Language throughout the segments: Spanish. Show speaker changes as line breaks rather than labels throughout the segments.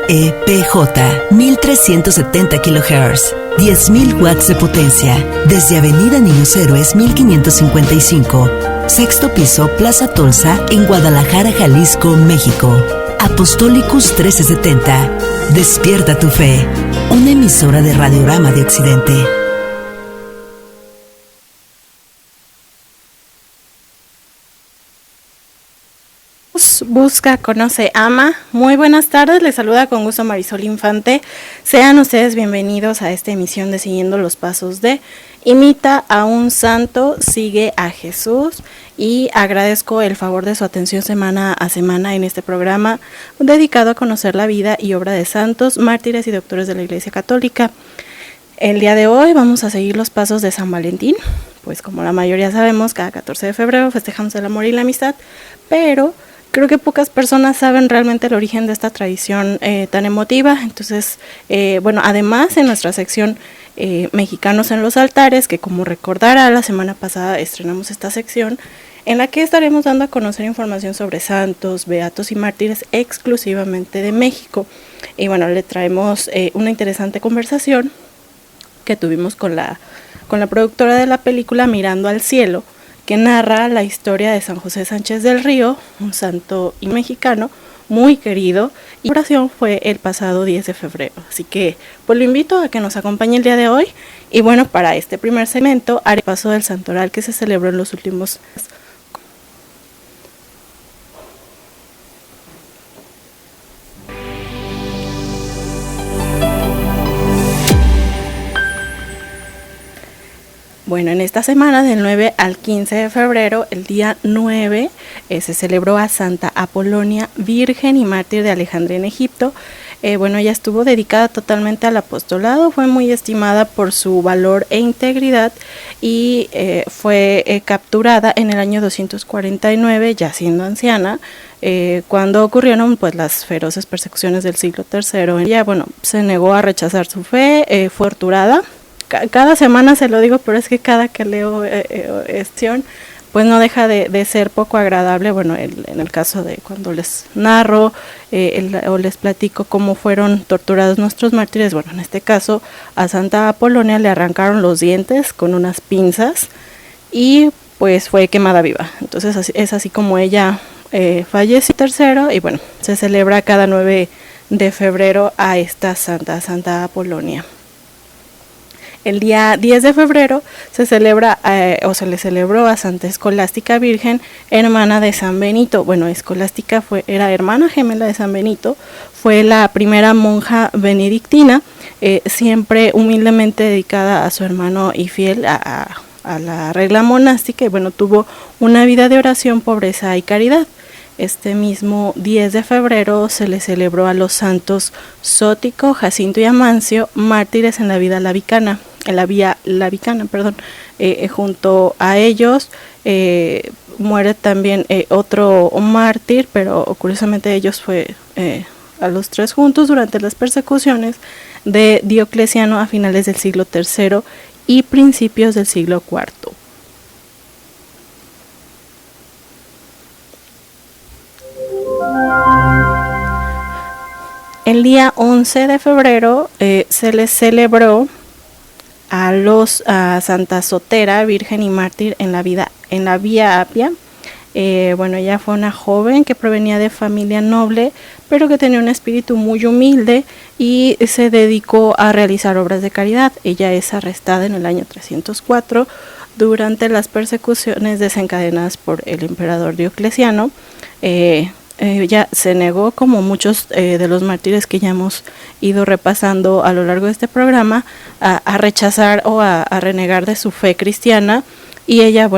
XEPJ, 1370 kHz, 10.000 watts de potencia, desde Avenida Niños Héroes 1555, sexto piso, Plaza Tolsa, en Guadalajara, Jalisco, México. Apostolicus 1370, despierta tu fe, una emisora de Radiorama de Occidente.
Busca, conoce, ama. Muy buenas tardes, les saluda con gusto Marisol Infante. Sean ustedes bienvenidos a esta emisión de Siguiendo los Pasos de Imita a un Santo, sigue a Jesús, y agradezco el favor de su atención semana a semana en este programa dedicado a conocer la vida y obra de santos, mártires y doctores de la Iglesia Católica. El día de hoy vamos a seguir los pasos de San Valentín, pues como la mayoría sabemos, cada 14 de febrero festejamos el amor y la amistad, pero creo que pocas personas saben realmente el origen de esta tradición tan emotiva. Entonces, además en nuestra sección Mexicanos en los Altares, que como recordará la semana pasada estrenamos esta sección, en la que estaremos dando a conocer información sobre santos, beatos y mártires exclusivamente de México. Y bueno, le traemos una interesante conversación que tuvimos con la productora de la película Mirando al Cielo, que narra la historia de San José Sánchez del Río, un santo y mexicano muy querido, y la oración fue el pasado 10 de febrero. Así que pues lo invito a que nos acompañe el día de hoy. Y bueno, para este primer segmento haré paso del santoral que se celebró en los últimos días. Bueno, en esta semana del 9 al 15 de febrero, el día 9, se celebró a Santa Apolonia, virgen y mártir de Alejandría en Egipto. Ella estuvo dedicada totalmente al apostolado, fue muy estimada por su valor e integridad y fue capturada en el año 249, ya siendo anciana, cuando ocurrieron pues las feroces persecuciones del siglo III. Ella, se negó a rechazar su fe, fue torturada. Cada semana se lo digo, pero es que cada que leo pues no deja de ser poco agradable. En el caso de cuando les narro o les platico cómo fueron torturados nuestros mártires, en este caso a Santa Apolonia le arrancaron los dientes con unas pinzas y pues fue quemada viva. Entonces es así como ella falleció tercero, y se celebra cada 9 de febrero a esta Santa Apolonia. El día 10 de febrero se celebra se le celebró a Santa Escolástica Virgen, hermana de San Benito. Escolástica era hermana gemela de San Benito, fue la primera monja benedictina, siempre humildemente dedicada a su hermano y fiel a la regla monástica, y tuvo una vida de oración, pobreza y caridad. Este mismo 10 de febrero se le celebró a los santos Sótico, Jacinto y Amancio, mártires en la Vía Lavicana. Junto a ellos muere también otro mártir, pero curiosamente ellos fue a los tres juntos durante las persecuciones de Diocleciano a finales del siglo III y principios del siglo IV. El día 11 de febrero se les celebró a Santa Sotera, virgen y mártir en la Vía Apia. Ella fue una joven que provenía de familia noble, pero que tenía un espíritu muy humilde y se dedicó a realizar obras de caridad. Ella es arrestada en el año 304 durante las persecuciones desencadenadas por el emperador Diocleciano. Ella se negó, como muchos de los mártires que ya hemos ido repasando a lo largo de este programa, a rechazar o a renegar de su fe cristiana, y ella,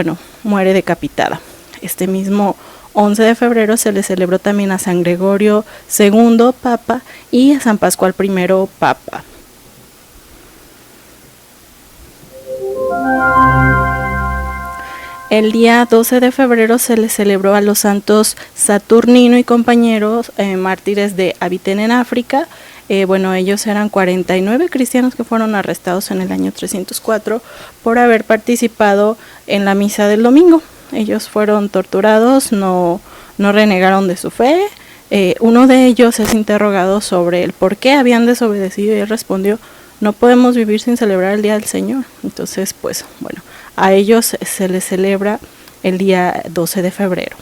muere decapitada. Este mismo 11 de febrero se le celebró también a San Gregorio II, Papa, y a San Pascual I, Papa. El día 12 de febrero se le celebró a los santos Saturnino y compañeros, mártires de Abitén en África. Ellos eran 49 cristianos que fueron arrestados en el año 304 por haber participado en la misa del domingo. Ellos fueron torturados, no renegaron de su fe, Uno de ellos es interrogado sobre el por qué habían desobedecido y él respondió: no podemos vivir sin celebrar el Día del Señor. Entonces, pues bueno, a ellos se les celebra el día 12 de febrero.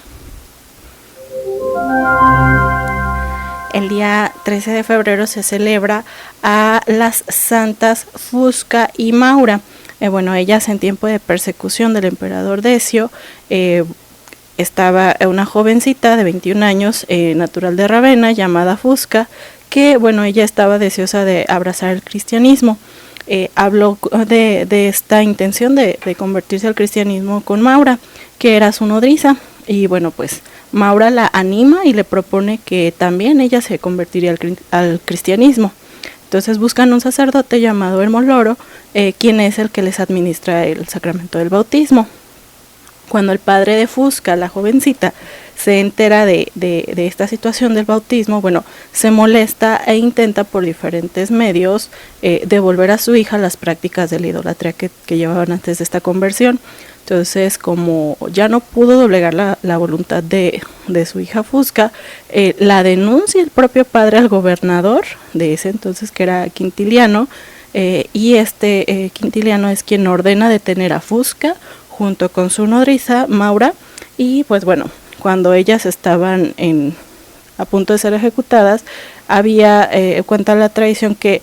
El día 13 de febrero se celebra a las santas Fusca y Maura. Bueno, ellas en tiempo de persecución del emperador Decio, estaba una jovencita de 21 años, natural de Ravenna, llamada Fusca, que bueno, ella estaba deseosa de abrazar el cristianismo. Habló de esta intención de convertirse al cristianismo con Maura, que era su nodriza, y bueno, pues Maura la anima y le propone que también ella se convertiría al cristianismo. Entonces buscan un sacerdote llamado Hermoloro, quien es el que les administra el sacramento del bautismo. Cuando el padre de Fusca, la jovencita, se entera de esta situación del bautismo, bueno, se molesta e intenta por diferentes medios devolver a su hija las prácticas de la idolatría que llevaban antes de esta conversión. Entonces, como ya no pudo doblegar la voluntad de su hija Fusca, la denuncia el propio padre al gobernador de ese entonces, que era Quintiliano, y Quintiliano es quien ordena detener a Fusca junto con su nodriza Maura. Y pues bueno, cuando ellas estaban a punto de ser ejecutadas, cuenta la tradición que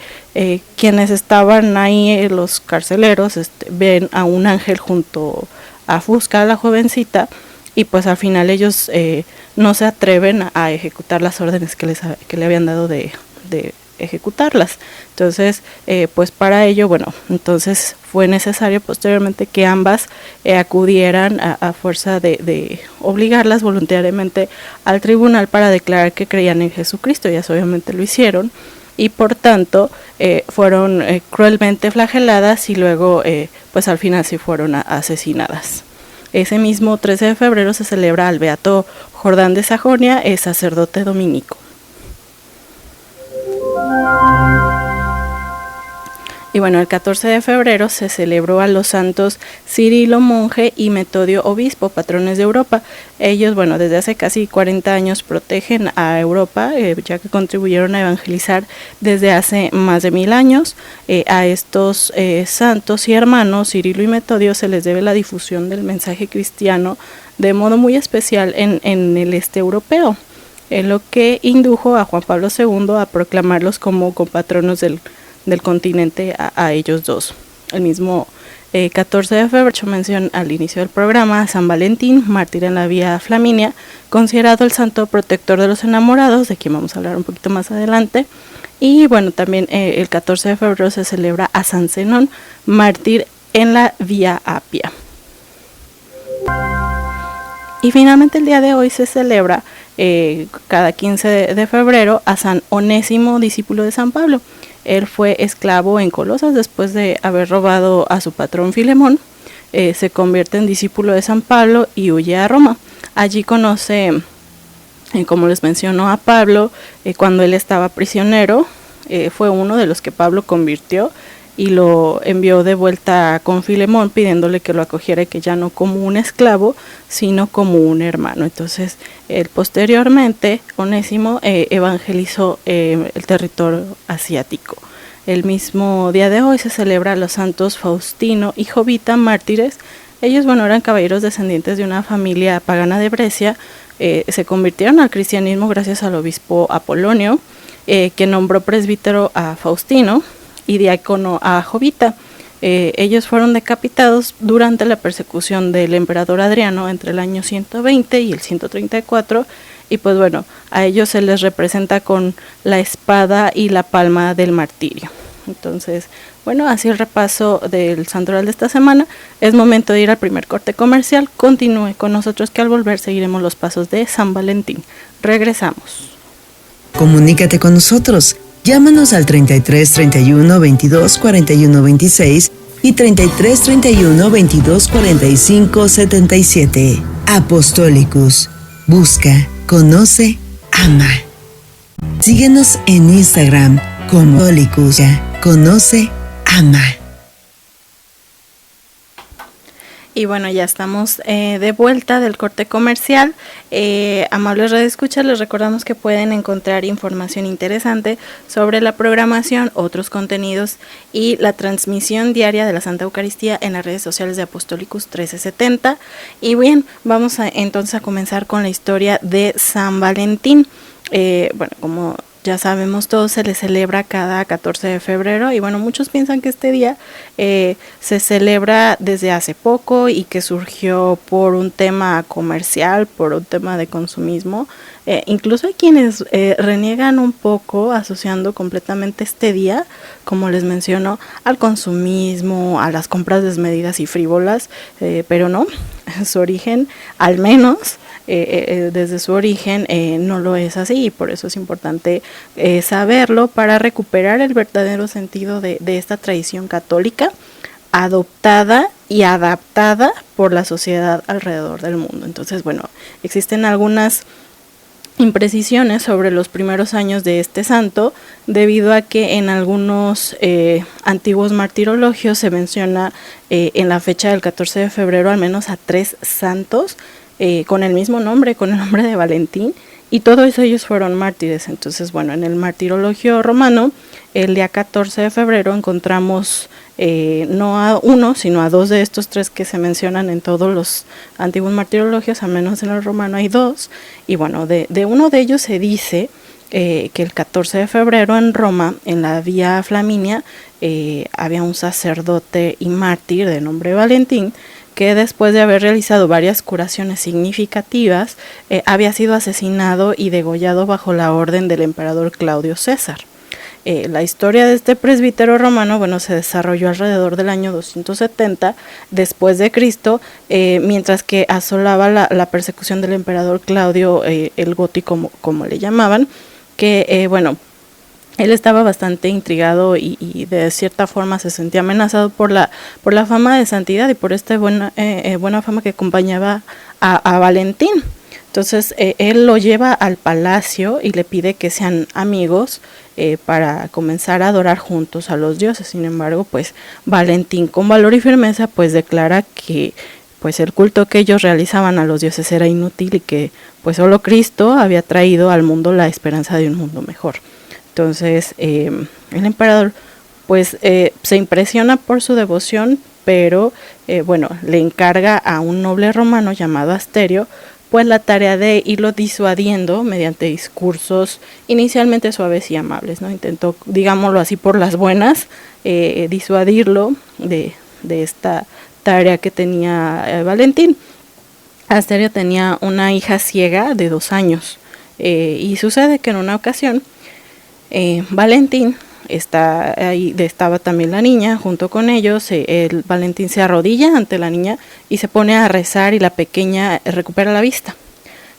quienes estaban ahí, los carceleros, ven a un ángel junto a Fusca, la jovencita, y pues al final ellos no se atreven a ejecutar las órdenes que le habían dado de ejecutarlas. Entonces, pues para ello, bueno, entonces fue necesario posteriormente que ambas acudieran a fuerza de obligarlas voluntariamente al tribunal para declarar que creían en Jesucristo. Ellas obviamente lo hicieron y por tanto fueron cruelmente flageladas y luego pues al final sí fueron asesinadas. Ese mismo 13 de febrero se celebra al beato Jordán de Sajonia, sacerdote dominico. Y bueno, el 14 de febrero se celebró a los santos Cirilo monje y Metodio obispo, patrones de Europa. Ellos, bueno, desde hace casi 40 años protegen a Europa, ya que contribuyeron a evangelizar desde hace más de 1000 años. A estos santos y hermanos, Cirilo y Metodio, se les debe la difusión del mensaje cristiano de modo muy especial en el este europeo, lo que indujo a Juan Pablo II a proclamarlos como compatronos del continente a ellos dos. El mismo 14 de febrero, hecho mención al inicio del programa, San Valentín, mártir en la Vía Flaminia, considerado el santo protector de los enamorados, de quien vamos a hablar un poquito más adelante. Y bueno, también el 14 de febrero se celebra a San Zenón, mártir en la Vía Apia. Y finalmente el día de hoy se celebra cada 15 de febrero a San Onésimo, discípulo de San Pablo. Él fue esclavo en Colosas después de haber robado a su patrón Filemón. Se convierte en discípulo de San Pablo y huye a Roma. Allí conoce, como les mencionó, a Pablo. Cuando él estaba prisionero, fue uno de los que Pablo convirtió y lo envió de vuelta con Filemón, pidiéndole que lo acogiera, y que ya no como un esclavo, sino como un hermano. Entonces, posteriormente, Onésimo evangelizó el territorio asiático. El mismo día de hoy se celebra a los santos Faustino y Jovita, mártires. Ellos, bueno, eran caballeros descendientes de una familia pagana de Brescia. Se convirtieron al cristianismo gracias al obispo Apolonio, que nombró presbítero a Faustino y diácono a Jovita. Ellos fueron decapitados durante la persecución del emperador Adriano entre el año 120 y el 134, y pues bueno, a ellos se les representa con la espada y la palma del martirio. Entonces, bueno, así el repaso del santoral de esta semana. Es momento de ir al primer corte comercial. Continúe con nosotros, que al volver seguiremos los pasos de San Valentín. Regresamos.
Comunícate con nosotros. Llámanos al 33 31 22 41 26 y 33 31 22 45 77. Apostolicus. Busca, conoce, ama. Síguenos en Instagram como Apostolicus. Conoce, ama.
Y bueno, ya estamos de vuelta del corte comercial. Amables radioescuchas, les recordamos que pueden encontrar información interesante sobre la programación, otros contenidos y la transmisión diaria de la Santa Eucaristía en las redes sociales de Apostolicus 1370. Y bien, vamos entonces a comenzar con la historia de San Valentín. Bueno, como ya sabemos todos, se le celebra cada 14 de febrero y bueno, muchos piensan que este día se celebra desde hace poco y que surgió por un tema comercial, por un tema de consumismo. Incluso hay quienes reniegan un poco asociando completamente este día, como les menciono, al consumismo, a las compras desmedidas y frívolas, pero no, su origen, al menos desde su origen, no lo es así, y por eso es importante saberlo para recuperar el verdadero sentido de esta tradición católica adoptada y adaptada por la sociedad alrededor del mundo. Entonces, bueno, existen algunas imprecisiones sobre los primeros años de este santo, debido a que en algunos antiguos martirologios se menciona en la fecha del 14 de febrero al menos a 3 santos con el mismo nombre, con el nombre de Valentín, y todos ellos fueron mártires. Entonces, bueno, en el martirologio romano, el día 14 de febrero encontramos no a uno, sino a 2 de estos 3 que se mencionan en todos los antiguos martirologios, al menos en el romano hay 2, y bueno, de uno de ellos se dice que el 14 de febrero en Roma, en la Vía Flaminia, había un sacerdote y mártir de nombre Valentín, que después de haber realizado varias curaciones significativas, había sido asesinado y degollado bajo la orden del emperador Claudio César. La historia de este presbítero romano, bueno, se desarrolló alrededor del año 270 después de Cristo, mientras que asolaba la persecución del emperador Claudio el Gótico, como le llamaban, que bueno, él estaba bastante intrigado y de cierta forma se sentía amenazado por la fama de santidad y por esta buena fama que acompañaba a Valentín. Entonces él lo lleva al palacio y le pide que sean amigos para comenzar a adorar juntos a los dioses. Sin embargo, pues Valentín, con valor y firmeza, pues declara que pues el culto que ellos realizaban a los dioses era inútil y que pues solo Cristo había traído al mundo la esperanza de un mundo mejor. Entonces el emperador pues se impresiona por su devoción, pero bueno, le encarga a un noble romano llamado Asterio pues la tarea de irlo disuadiendo mediante discursos inicialmente suaves y amables, ¿no? Intentó, digámoslo así, por las buenas, disuadirlo de esta tarea que tenía Valentín. Asterio tenía una hija ciega de 2 años y sucede que en una ocasión Valentín estaba también la niña junto con ellos. Valentín se arrodilla ante la niña y se pone a rezar y la pequeña recupera la vista.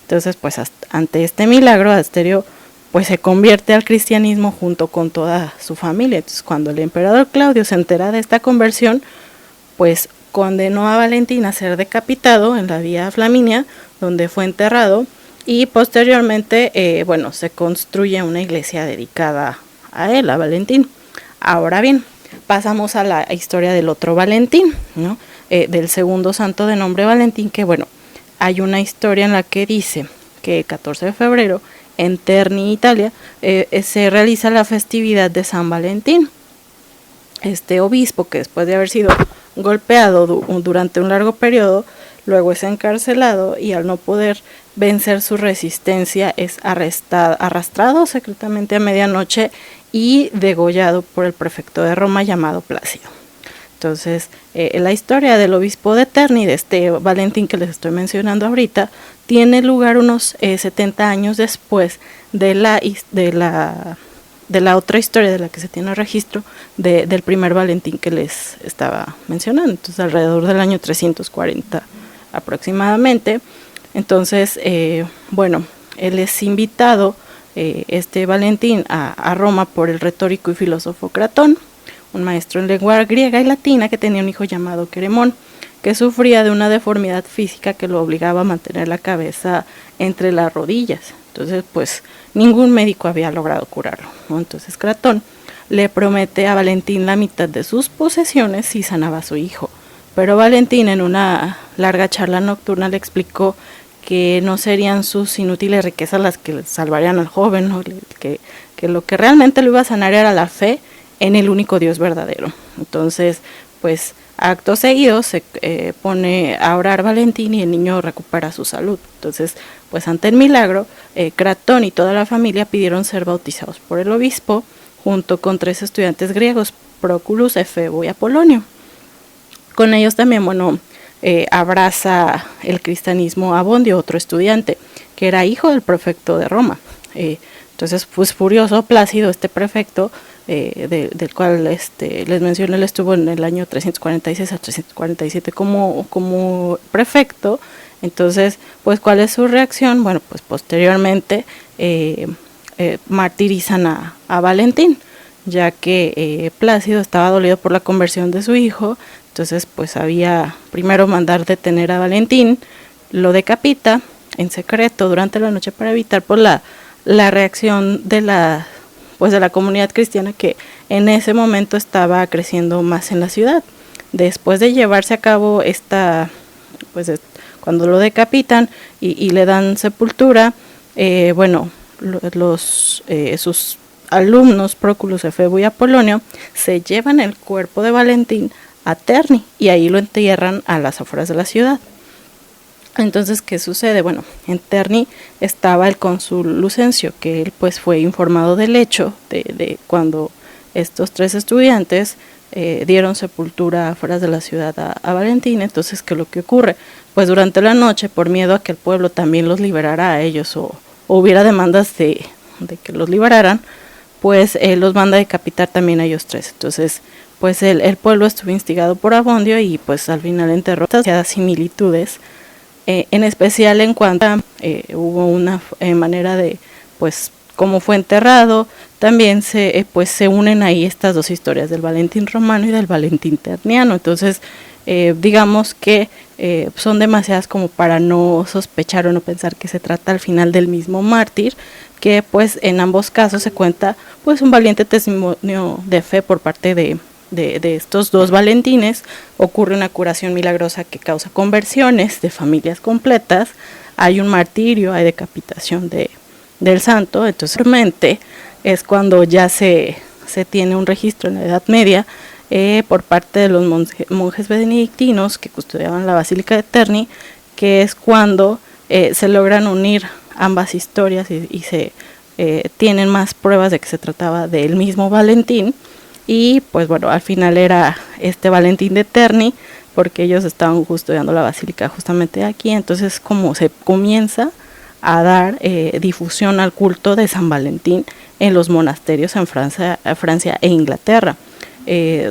Entonces pues ante este milagro Asterio pues se convierte al cristianismo junto con toda su familia. Entonces cuando el emperador Claudio se entera de esta conversión, pues condenó a Valentín a ser decapitado en la Vía Flaminia, donde fue enterrado, y posteriormente bueno, se construye una iglesia dedicada a él, a Valentín. Ahora bien, pasamos a la historia del otro Valentín, ¿no? Del segundo santo de nombre Valentín, que bueno, hay una historia en la que dice que el 14 de febrero en Terni, Italia, se realiza la festividad de San Valentín. Este obispo, que después de haber sido golpeado durante un largo periodo, luego es encarcelado y al no poder vencer su resistencia es arrastrado secretamente a medianoche y degollado por el prefecto de Roma llamado Plácido. Entonces, la historia del obispo de Terni, de este Valentín que les estoy mencionando ahorita, tiene lugar unos 70 años después de la otra historia de la que se tiene registro del primer Valentín que les estaba mencionando. Entonces, alrededor del año 340 aproximadamente. Entonces, bueno, él es invitado, este Valentín, a Roma por el retórico y filósofo Cratón, un maestro en lengua griega y latina que tenía un hijo llamado Queremón, que sufría de una deformidad física que lo obligaba a mantener la cabeza entre las rodillas. Entonces, pues, ningún médico había logrado curarlo, ¿no? Entonces, Cratón le promete a Valentín la mitad de sus posesiones si sanaba a su hijo. pero Valentín en una larga charla nocturna le explicó que no serían sus inútiles riquezas las que salvarían al joven, ¿no? que lo que realmente lo iba a sanar era la fe en el único Dios verdadero. Entonces, pues acto seguido se pone a orar Valentín y el niño recupera su salud. Entonces, pues ante el milagro, Cratón y toda la familia pidieron ser bautizados por el obispo, junto con 3 estudiantes griegos, Próculus, Efebo y Apolonio. Con ellos también, abraza el cristianismo Abondio, otro estudiante, que era hijo del prefecto de Roma. Entonces, pues furioso, Plácido, este prefecto, del cual les mencioné, él estuvo en el año 346 a 347 como prefecto. Entonces, pues, ¿cuál es su reacción? Bueno, pues posteriormente martirizan a Valentín, ya que Plácido estaba dolido por la conversión de su hijo. Entonces, pues había primero mandar detener a Valentín, lo decapita en secreto durante la noche para evitar pues la reacción de la comunidad cristiana, que en ese momento estaba creciendo más en la ciudad. Después de llevarse a cabo cuando lo decapitan y le dan sepultura, sus alumnos Próculus, Efebo y Apolonio se llevan el cuerpo de Valentín a Terni y ahí lo entierran a las afueras de la ciudad. Entonces, ¿qué sucede? Bueno, en Terni estaba el cónsul Lucencio, que él pues fue informado del hecho de cuando estos 3 estudiantes dieron sepultura afuera de la ciudad a Valentín. Entonces, ¿qué es lo que ocurre? Pues durante la noche, por miedo a que el pueblo también los liberara a ellos o hubiera demandas de que los liberaran, pues los manda a decapitar también a ellos 3. Entonces, pues el pueblo estuvo instigado por Abondio y pues al final enterró estas similitudes, en especial en cuanto a, hubo una manera de pues cómo fue enterrado. También se unen ahí estas 2 historias del Valentín romano y del Valentín terniano. Entonces, digamos que son demasiadas como para no sospechar o no pensar que se trata al final del mismo mártir, que pues en ambos casos se cuenta pues un valiente testimonio de fe por parte de estos 2 Valentines. Ocurre una curación milagrosa que causa conversiones de familias completas, hay un martirio, hay decapitación del santo. Entonces realmente es cuando ya se tiene un registro en la Edad Media por parte de los monjes benedictinos que custodiaban la Basílica de Terni, que es cuando se logran unir ambas historias y se tienen más pruebas de que se trataba del mismo Valentín. Y pues bueno, al final era este Valentín de Terni, porque ellos estaban custodiando la basílica justamente aquí. Entonces, como se comienza a dar difusión al culto de San Valentín en los monasterios en Francia e Inglaterra,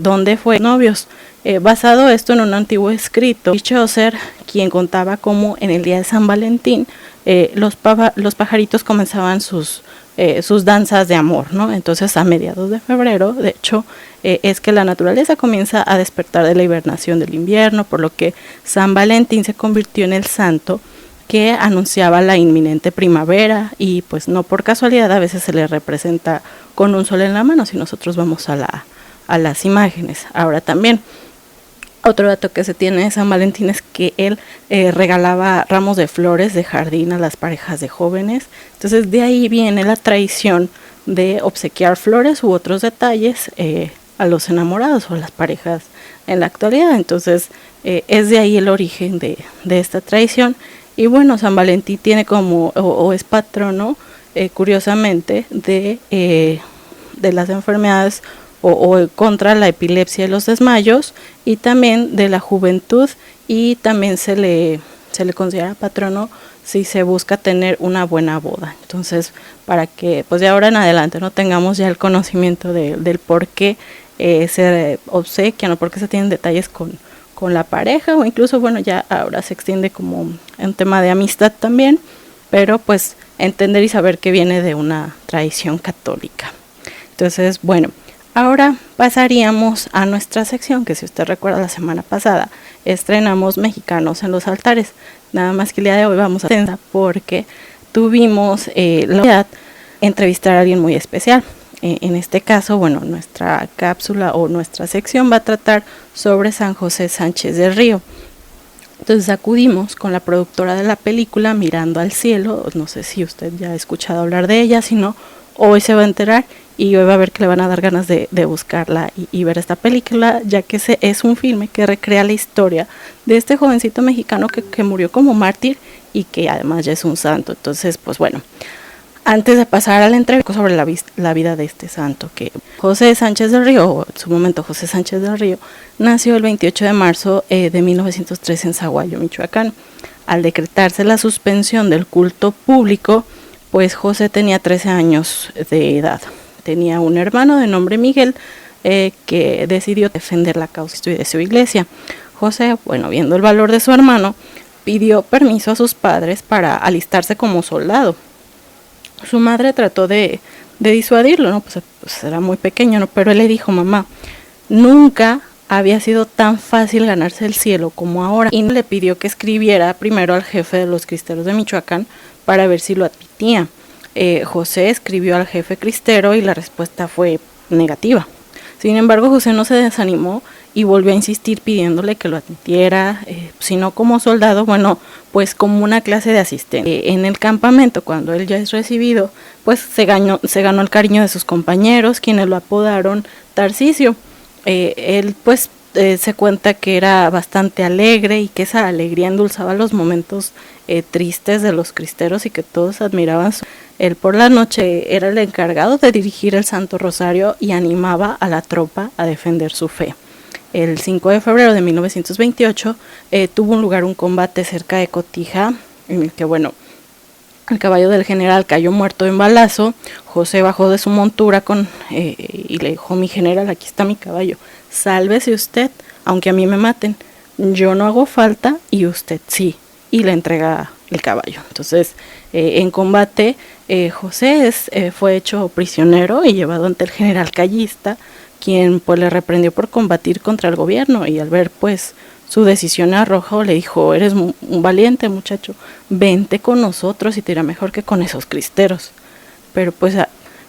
donde fue novios. Basado esto en un antiguo escrito, Chaucer, quien contaba cómo en el día de San Valentín los pajaritos comenzaban sus danzas de amor, ¿no? Entonces, a mediados de febrero, de hecho, es que la naturaleza comienza a despertar de la hibernación del invierno, por lo que San Valentín se convirtió en el santo que anunciaba la inminente primavera. Y pues no por casualidad a veces se le representa con un sol en la mano, si nosotros vamos a las imágenes. Ahora también, otro dato que se tiene de San Valentín es que él regalaba ramos de flores de jardín a las parejas de jóvenes. Entonces, de ahí viene la tradición de obsequiar flores u otros detalles a los enamorados o a las parejas en la actualidad. Entonces, es de ahí el origen de esta tradición. Y bueno, San Valentín tiene o es patrono, curiosamente, de las enfermedades o contra la epilepsia y los desmayos, y también de la juventud, y también se le considera patrono si se busca tener una buena boda. Entonces, para que pues de ahora en adelante no tengamos ya el conocimiento del por qué se obsequian o por qué se tienen detalles con la pareja, o incluso bueno, ya ahora se extiende como un tema de amistad también, pero pues entender y saber que viene de una tradición católica. Entonces, bueno, ahora pasaríamos a nuestra sección, que si usted recuerda la semana pasada estrenamos Mexicanos en los altares. Nada más que el día de hoy vamos a tener porque tuvimos la oportunidad de entrevistar a alguien muy especial. En este caso, bueno, nuestra cápsula o nuestra sección va a tratar sobre San José Sánchez del Río. Entonces acudimos con la productora de la película Mirando al Cielo. No sé si usted ya ha escuchado hablar de ella, si no, hoy se va a enterar y hoy va a ver que le van a dar ganas de buscarla y ver esta película, ya que es un filme que recrea la historia de este jovencito mexicano que murió como mártir y que además ya es un santo. Entonces, pues bueno, antes de pasar a la entrevista sobre la vida de este santo, que José Sánchez del Río, o en su momento José Sánchez del Río, nació el 28 de marzo de 1903 en Zaguayo, Michoacán. Al decretarse la suspensión del culto público, pues José tenía 13 años de edad. Tenía un hermano de nombre Miguel que decidió defender la causa de su iglesia. José, bueno, viendo el valor de su hermano, pidió permiso a sus padres para alistarse como soldado. Su madre trató de disuadirlo, ¿no? Pues era muy pequeño, ¿no? Pero él le dijo: mamá, nunca había sido tan fácil ganarse el cielo como ahora. Y le pidió que escribiera primero al jefe de los cristeros de Michoacán para ver si lo admitía. José escribió al jefe cristero y la respuesta fue negativa. Sin embargo, José no se desanimó y volvió a insistir pidiéndole que lo admitiera, si no como soldado, bueno, pues como una clase de asistente. En el campamento, cuando él ya es recibido, pues se ganó el cariño de sus compañeros, quienes lo apodaron Tarcisio. Él pues se cuenta que era bastante alegre y que esa alegría endulzaba los momentos tristes de los cristeros y que todos admiraban. Él por la noche era el encargado de dirigir el Santo Rosario y animaba a la tropa a defender su fe. El 5 de febrero de 1928 tuvo lugar un combate cerca de Cotija, en el que, bueno, el caballo del general cayó muerto en balazo. José bajó de su montura y le dijo: mi general, aquí está mi caballo, sálvese usted, aunque a mí me maten, yo no hago falta y usted sí. Y le entrega el caballo. Entonces, en combate, José fue hecho prisionero y llevado ante el general Callista, quien pues le reprendió por combatir contra el gobierno, y al ver pues su decisión arrojó, le dijo: eres un valiente muchacho, vente con nosotros y te irá mejor que con esos cristeros. Pero pues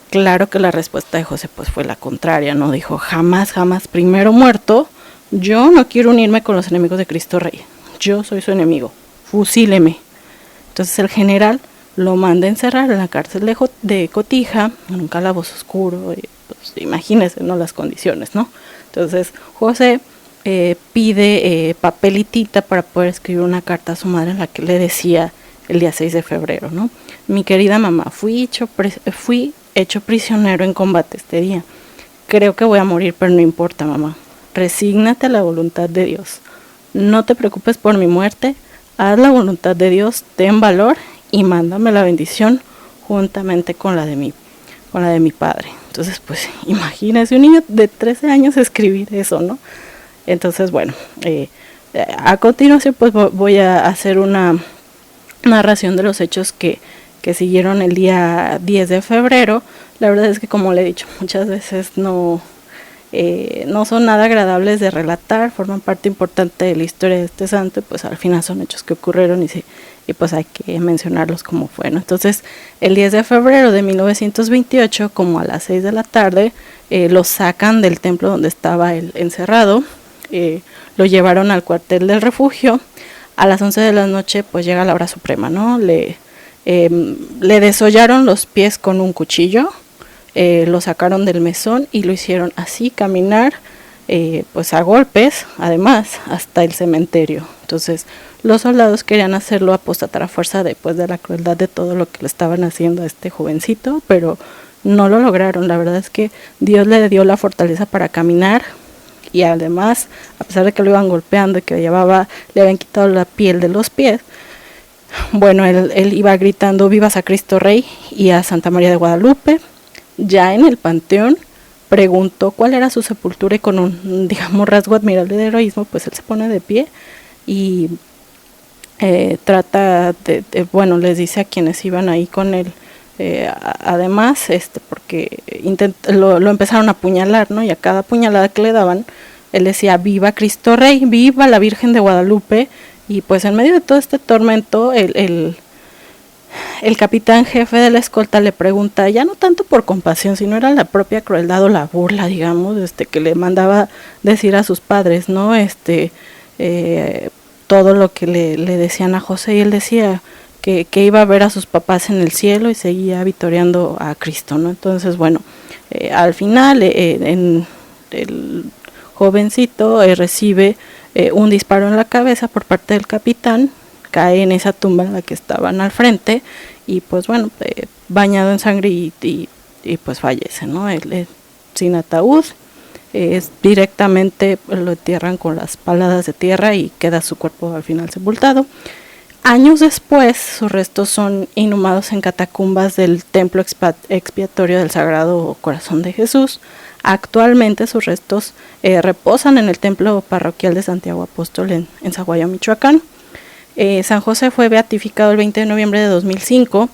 claro que la respuesta de José pues fue la contraria, no dijo: jamás, primero muerto, yo no quiero unirme con los enemigos de Cristo Rey, yo soy su enemigo, fusíleme. Entonces el general lo manda a encerrar en la cárcel de Cotija, en un calabozo oscuro, pues imagínense, ¿no?, las condiciones, ¿no? Entonces José pide papel y tinta para poder escribir una carta a su madre en la que le decía el día 6 de febrero, ¿no? Mi querida mamá, fui hecho prisionero en combate este día. Creo que voy a morir, pero no importa, mamá. Resígnate a la voluntad de Dios. No te preocupes por mi muerte. Haz la voluntad de Dios, ten valor y mándame la bendición juntamente con la de mi padre. Entonces, pues, imagínese un niño de 13 años escribir eso, ¿no? Entonces, bueno, a continuación, pues voy a hacer una narración de los hechos que siguieron el día 10 de febrero. La verdad es que, como le he dicho, muchas veces no son nada agradables de relatar, forman parte importante de la historia de este santo, y pues al final son hechos que ocurrieron y pues hay que mencionarlos como fueron. Entonces, el 10 de febrero de 1928, como a las 6 de la tarde, lo sacan del templo donde estaba él encerrado, lo llevaron al cuartel del refugio. A las 11 de la noche pues llega la hora suprema, ¿no? Le desollaron los pies con un cuchillo, lo sacaron del mesón y lo hicieron así caminar, pues a golpes, además, hasta el cementerio. Entonces los soldados querían hacerlo apostatar a fuerza después de la crueldad de todo lo que le estaban haciendo a este jovencito, pero no lo lograron. La verdad es que Dios le dio la fortaleza para caminar, y además, a pesar de que lo iban golpeando y que le habían quitado la piel de los pies, bueno, él iba gritando: vivas a Cristo Rey y a Santa María de Guadalupe. Ya en el panteón preguntó cuál era su sepultura, y con un, digamos, rasgo admirable de heroísmo, pues él se pone de pie y trata bueno, les dice a quienes iban ahí con él, además, porque lo empezaron a apuñalar, ¿no? Y a cada puñalada que le daban, él decía: viva Cristo Rey, viva la Virgen de Guadalupe. Y pues en medio de todo este tormento, el capitán jefe de la escolta le pregunta, ya no tanto por compasión, sino era la propia crueldad o la burla, digamos, que le mandaba decir a sus padres, ¿no? Todo lo que le decían a José, y él decía que iba a ver a sus papás en el cielo y seguía vitoreando a Cristo, ¿no? Entonces, bueno, al final el jovencito recibe un disparo en la cabeza por parte del capitán, cae en esa tumba en la que estaban al frente y pues bueno, bañado en sangre y pues fallece, ¿no? Él sin ataúd, directamente lo entierran con las paladas de tierra y queda su cuerpo al final sepultado. Años después, sus restos son inhumados en catacumbas del templo expiatorio del Sagrado Corazón de Jesús. Actualmente sus restos reposan en el templo parroquial de Santiago Apóstol en Zaguayo, Michoacán. San José fue beatificado el 20 de noviembre de 2005,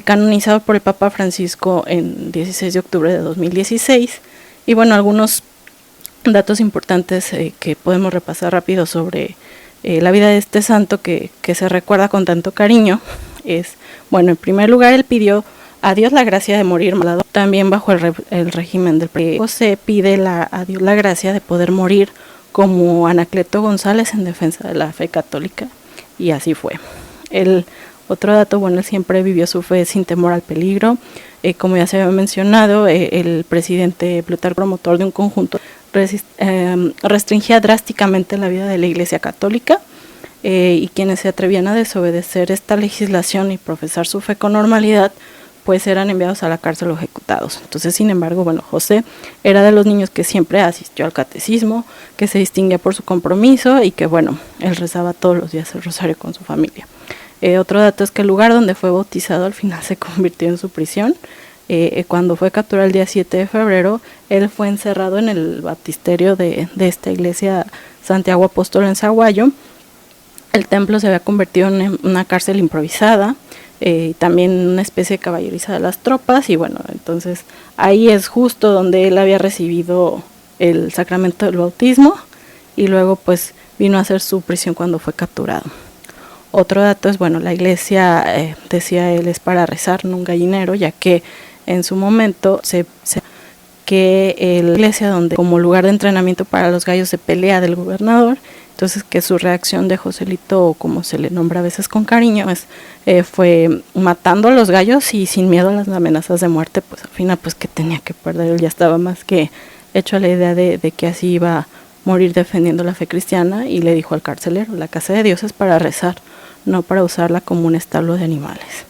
canonizado por el Papa Francisco en 16 de octubre de 2016. Y bueno, algunos datos importantes que podemos repasar rápido sobre la vida de este santo que se recuerda con tanto cariño es, bueno, en primer lugar, él pidió a Dios la gracia de morir malado, también bajo el régimen del presidente José pide a Dios la gracia de poder morir como Anacleto González en defensa de la fe católica, y así fue. Otro dato, bueno, él siempre vivió su fe sin temor al peligro. Como ya se había mencionado, el presidente Plutarco, promotor de un conjunto, restringía drásticamente la vida de la Iglesia Católica, y quienes se atrevían a desobedecer esta legislación y profesar su fe con normalidad, pues eran enviados a la cárcel o ejecutados. Entonces, sin embargo, bueno, José era de los niños que siempre asistió al catecismo, que se distinguía por su compromiso y que, bueno, él rezaba todos los días el rosario con su familia. Otro dato es que el lugar donde fue bautizado al final se convirtió en su prisión. Cuando fue capturado el día 7 de febrero, él fue encerrado en el baptisterio de esta iglesia Santiago Apóstol en Zaguayo. El templo se había convertido en una cárcel improvisada, también una especie de caballeriza de las tropas, y bueno, entonces ahí es justo donde él había recibido el sacramento del bautismo y luego pues vino a hacer su prisión cuando fue capturado. Otro dato es, bueno, la iglesia, decía él, es para rezar, no un gallinero, ya que en su momento que la iglesia donde como lugar de entrenamiento para los gallos se pelea del gobernador, entonces que su reacción de Joselito, o como se le nombra a veces con cariño, fue matando a los gallos y sin miedo a las amenazas de muerte, pues al final pues que tenía que perder, él ya estaba más que hecho a la idea de que así iba a morir defendiendo la fe cristiana, y le dijo al carcelero, la casa de Dios es para rezar, no para usarla como un establo de animales.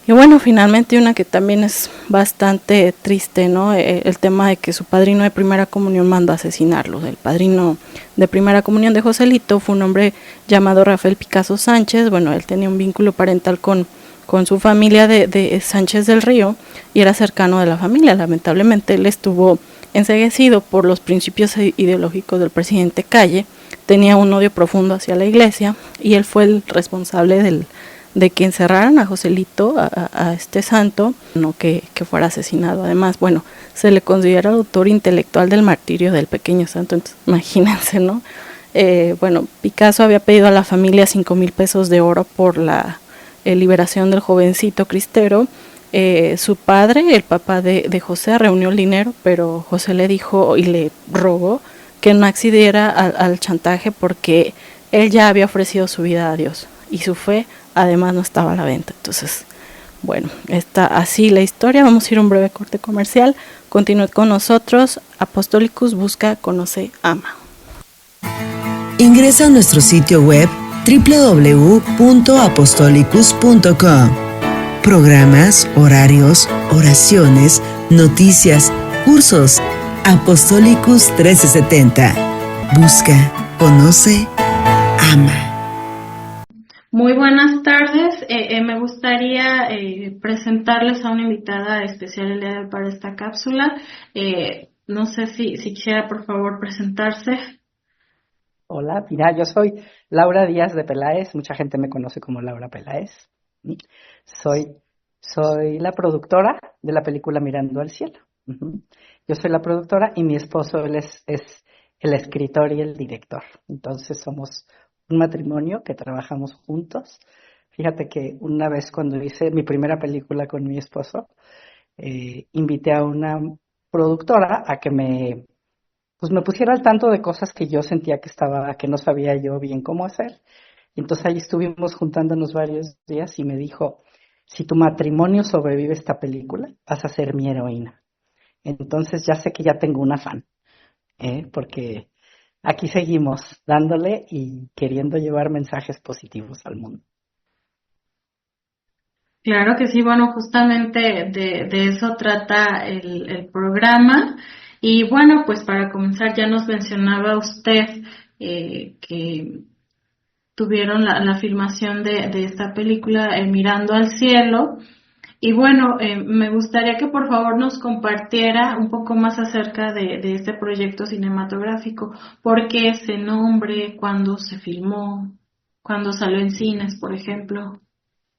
Y bueno, finalmente una que también es bastante triste, ¿no? El tema de que su padrino de primera comunión mandó a asesinarlo. El padrino de primera comunión de Joselito fue un hombre llamado Rafael Picasso Sánchez. Bueno, él tenía un vínculo parental con su familia de Sánchez del Río y era cercano de la familia. Lamentablemente él estuvo enceguecido por los principios ideológicos del presidente Calle, tenía un odio profundo hacia la iglesia y él fue el responsable de que encerraran a Joselito, a este santo, no que fuera asesinado. Además, bueno, se le considera el autor intelectual del martirio del pequeño santo, entonces imagínense, ¿no? Bueno, Picasso había pedido a la familia 5,000 pesos de oro por la liberación del jovencito cristero. Su padre, el papá de José, reunió el dinero, pero José le dijo y le rogó que no accediera al chantaje porque él ya había ofrecido su vida a Dios y su fe además no estaba a la venta. Entonces, bueno, está así la historia. Vamos a ir a un breve corte comercial. Continúe con nosotros. Apostolicus busca, conoce, ama.
Ingresa a nuestro sitio web www.apostolicus.com. Programas, horarios, oraciones, noticias, cursos. Apostolicus 1370. Busca, conoce, ama.
Muy buenas tardes. Me gustaría presentarles a una invitada especial el día de hoy para esta cápsula. No sé si quisiera, por favor, presentarse.
Hola, mira, yo soy Laura Díaz de Peláez. Mucha gente me conoce como Laura Peláez. Soy la productora de la película Mirando al Cielo. Yo soy la productora y mi esposo él es el escritor y el director. Entonces somos un matrimonio que trabajamos juntos Fíjate que una vez cuando hice mi primera película con mi esposo, invité a una productora a que pues me pusiera al tanto de cosas que yo sentía que no sabía yo bien cómo hacer. Y entonces ahí estuvimos juntándonos varios días y me dijo, si tu matrimonio sobrevive esta película, vas a ser mi heroína. Entonces ya sé que ya tengo una fan, porque aquí seguimos dándole y queriendo llevar mensajes positivos al mundo.
Claro que sí, bueno, justamente de eso trata el programa. Y bueno, pues para comenzar, ya nos mencionaba usted que tuvieron la filmación de esta película, Mirando al Cielo. Y bueno, me gustaría que por favor nos compartiera un poco más acerca de este proyecto cinematográfico. ¿Por qué ese nombre? ¿Cuándo se filmó? ¿Cuándo salió en cines, por ejemplo?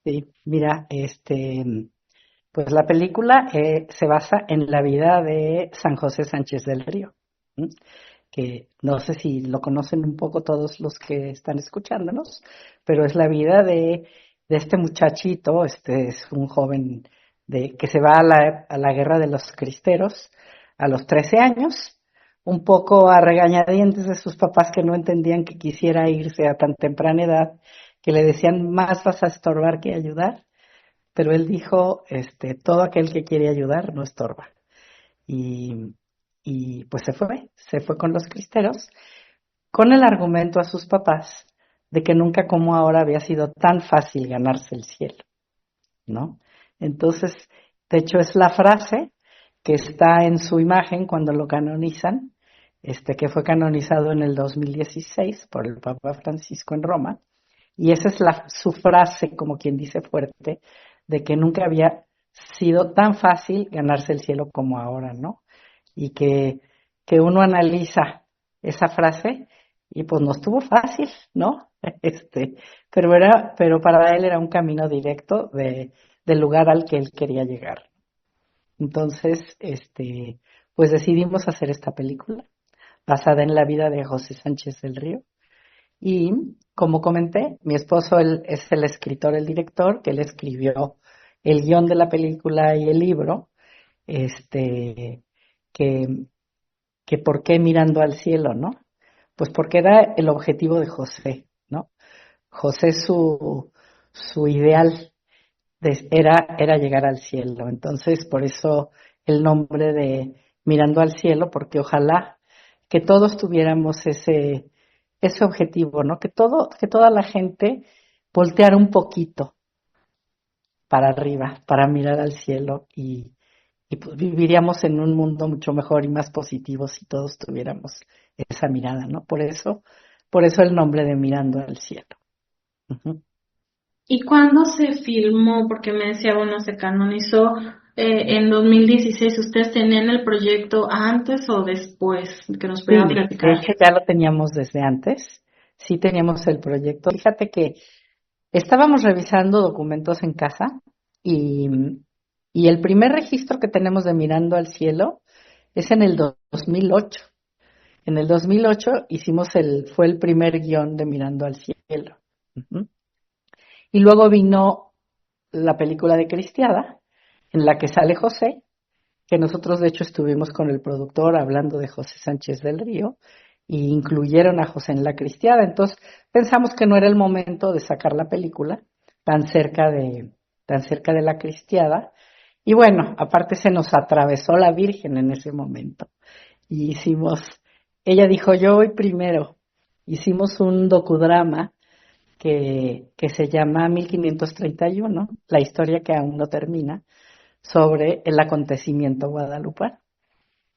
Sí, mira, pues la película se basa en la vida de San José Sánchez del Río, ¿m? Que no sé si lo conocen un poco todos los que están escuchándonos, pero es la vida de este muchachito, este es un joven que se va a la guerra de los cristeros a los 13 años, un poco a regañadientes de sus papás que no entendían que quisiera irse a tan temprana edad, que le decían más vas a estorbar que ayudar, pero él dijo, todo aquel que quiere ayudar no estorba. Y, y pues se fue con los cristeros, con el argumento a sus papás de que nunca como ahora había sido tan fácil ganarse el cielo, ¿no? Entonces, de hecho es la frase que está en su imagen cuando lo canonizan, que fue canonizado en el 2016 por el Papa Francisco en Roma, y esa es su frase, como quien dice fuerte, de que nunca había sido tan fácil ganarse el cielo como ahora, ¿no? Y que uno analiza esa frase y pues no estuvo fácil, ¿no? Pero para él era un camino directo del lugar al que él quería llegar. Entonces, pues decidimos hacer esta película basada en la vida de José Sánchez del Río. Y como comenté, mi esposo él es el escritor, el director, que él escribió el guión de la película y el libro, que, que por qué mirando al cielo, ¿no? Pues porque era el objetivo de José, ¿no? José su ideal era llegar al cielo. Entonces, por eso el nombre de Mirando al cielo, porque ojalá que todos tuviéramos ese objetivo, ¿no? Que toda la gente volteara un poquito para arriba, para mirar al cielo y pues viviríamos en un mundo mucho mejor y más positivo si todos tuviéramos esa mirada, ¿no? Por eso el nombre de Mirando al cielo. Ujú.
¿Y cuándo se filmó? Porque me decía, bueno, se canonizó en 2016. ¿Ustedes tenían el proyecto antes o después? Que nos
Sí,
puedan
de
platicar.
hecho ya lo teníamos desde antes, sí teníamos el proyecto. Fíjate que estábamos revisando documentos en casa y, y el primer registro que tenemos de Mirando al cielo es en el 2008. En el 2008 fue el primer guión de Mirando al cielo. Ujú. Y luego vino la película de Cristiada, en la que sale José, que nosotros de hecho estuvimos con el productor hablando de José Sánchez del Río, y incluyeron a José en la Cristiada. Entonces pensamos que no era el momento de sacar la película tan cerca de la Cristiada. Y bueno, aparte se nos atravesó la Virgen en ese momento. Y ella dijo, yo voy primero. Hicimos un docudrama que se llama 1531, la historia que aún no termina, sobre el acontecimiento guadalupano.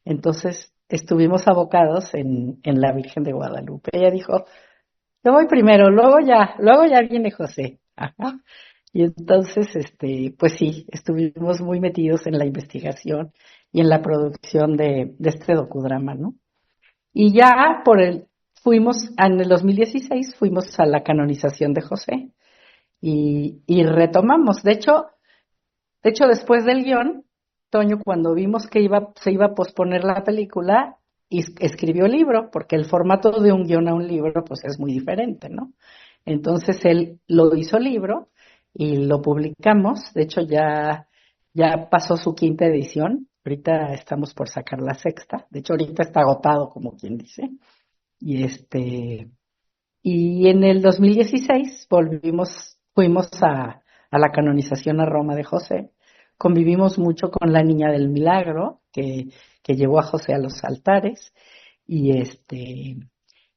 Entonces estuvimos abocados en la Virgen de Guadalupe. Ella dijo, yo voy primero, luego ya viene José. Ajá. Y entonces, pues sí, estuvimos muy metidos en la investigación y en la producción de este docudrama, ¿no? Y ya en el 2016 fuimos a la canonización de José y retomamos. De hecho, después del guión, Toño, cuando vimos que se iba a posponer la película, escribió el libro, porque el formato de un guión a un libro, pues es muy diferente, ¿no? Entonces él lo hizo libro y lo publicamos. De hecho, ya pasó su quinta edición. Ahorita estamos por sacar la sexta. De hecho, ahorita está agotado, como quien dice. Y y en el 2016 fuimos a la canonización a Roma de José. Convivimos mucho con la Niña del Milagro, que llevó a José a los altares. Y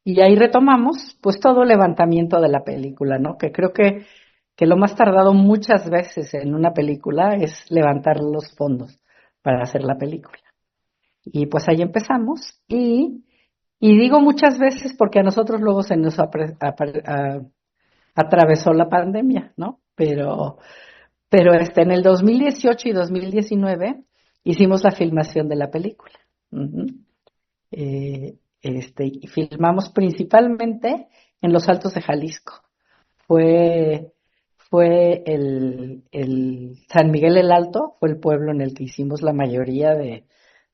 y ahí retomamos pues todo el levantamiento de la película, ¿no? Que creo que lo más tardado muchas veces en una película es levantar los fondos para hacer la película. Y pues ahí empezamos. Y digo muchas veces porque a nosotros luego se nos atravesó la pandemia, ¿no? Pero en el 2018 y 2019 hicimos la filmación de la película. Ujú. Y filmamos principalmente en los Altos de Jalisco. Fue, fue el San Miguel el Alto, fue el pueblo en el que hicimos la mayoría de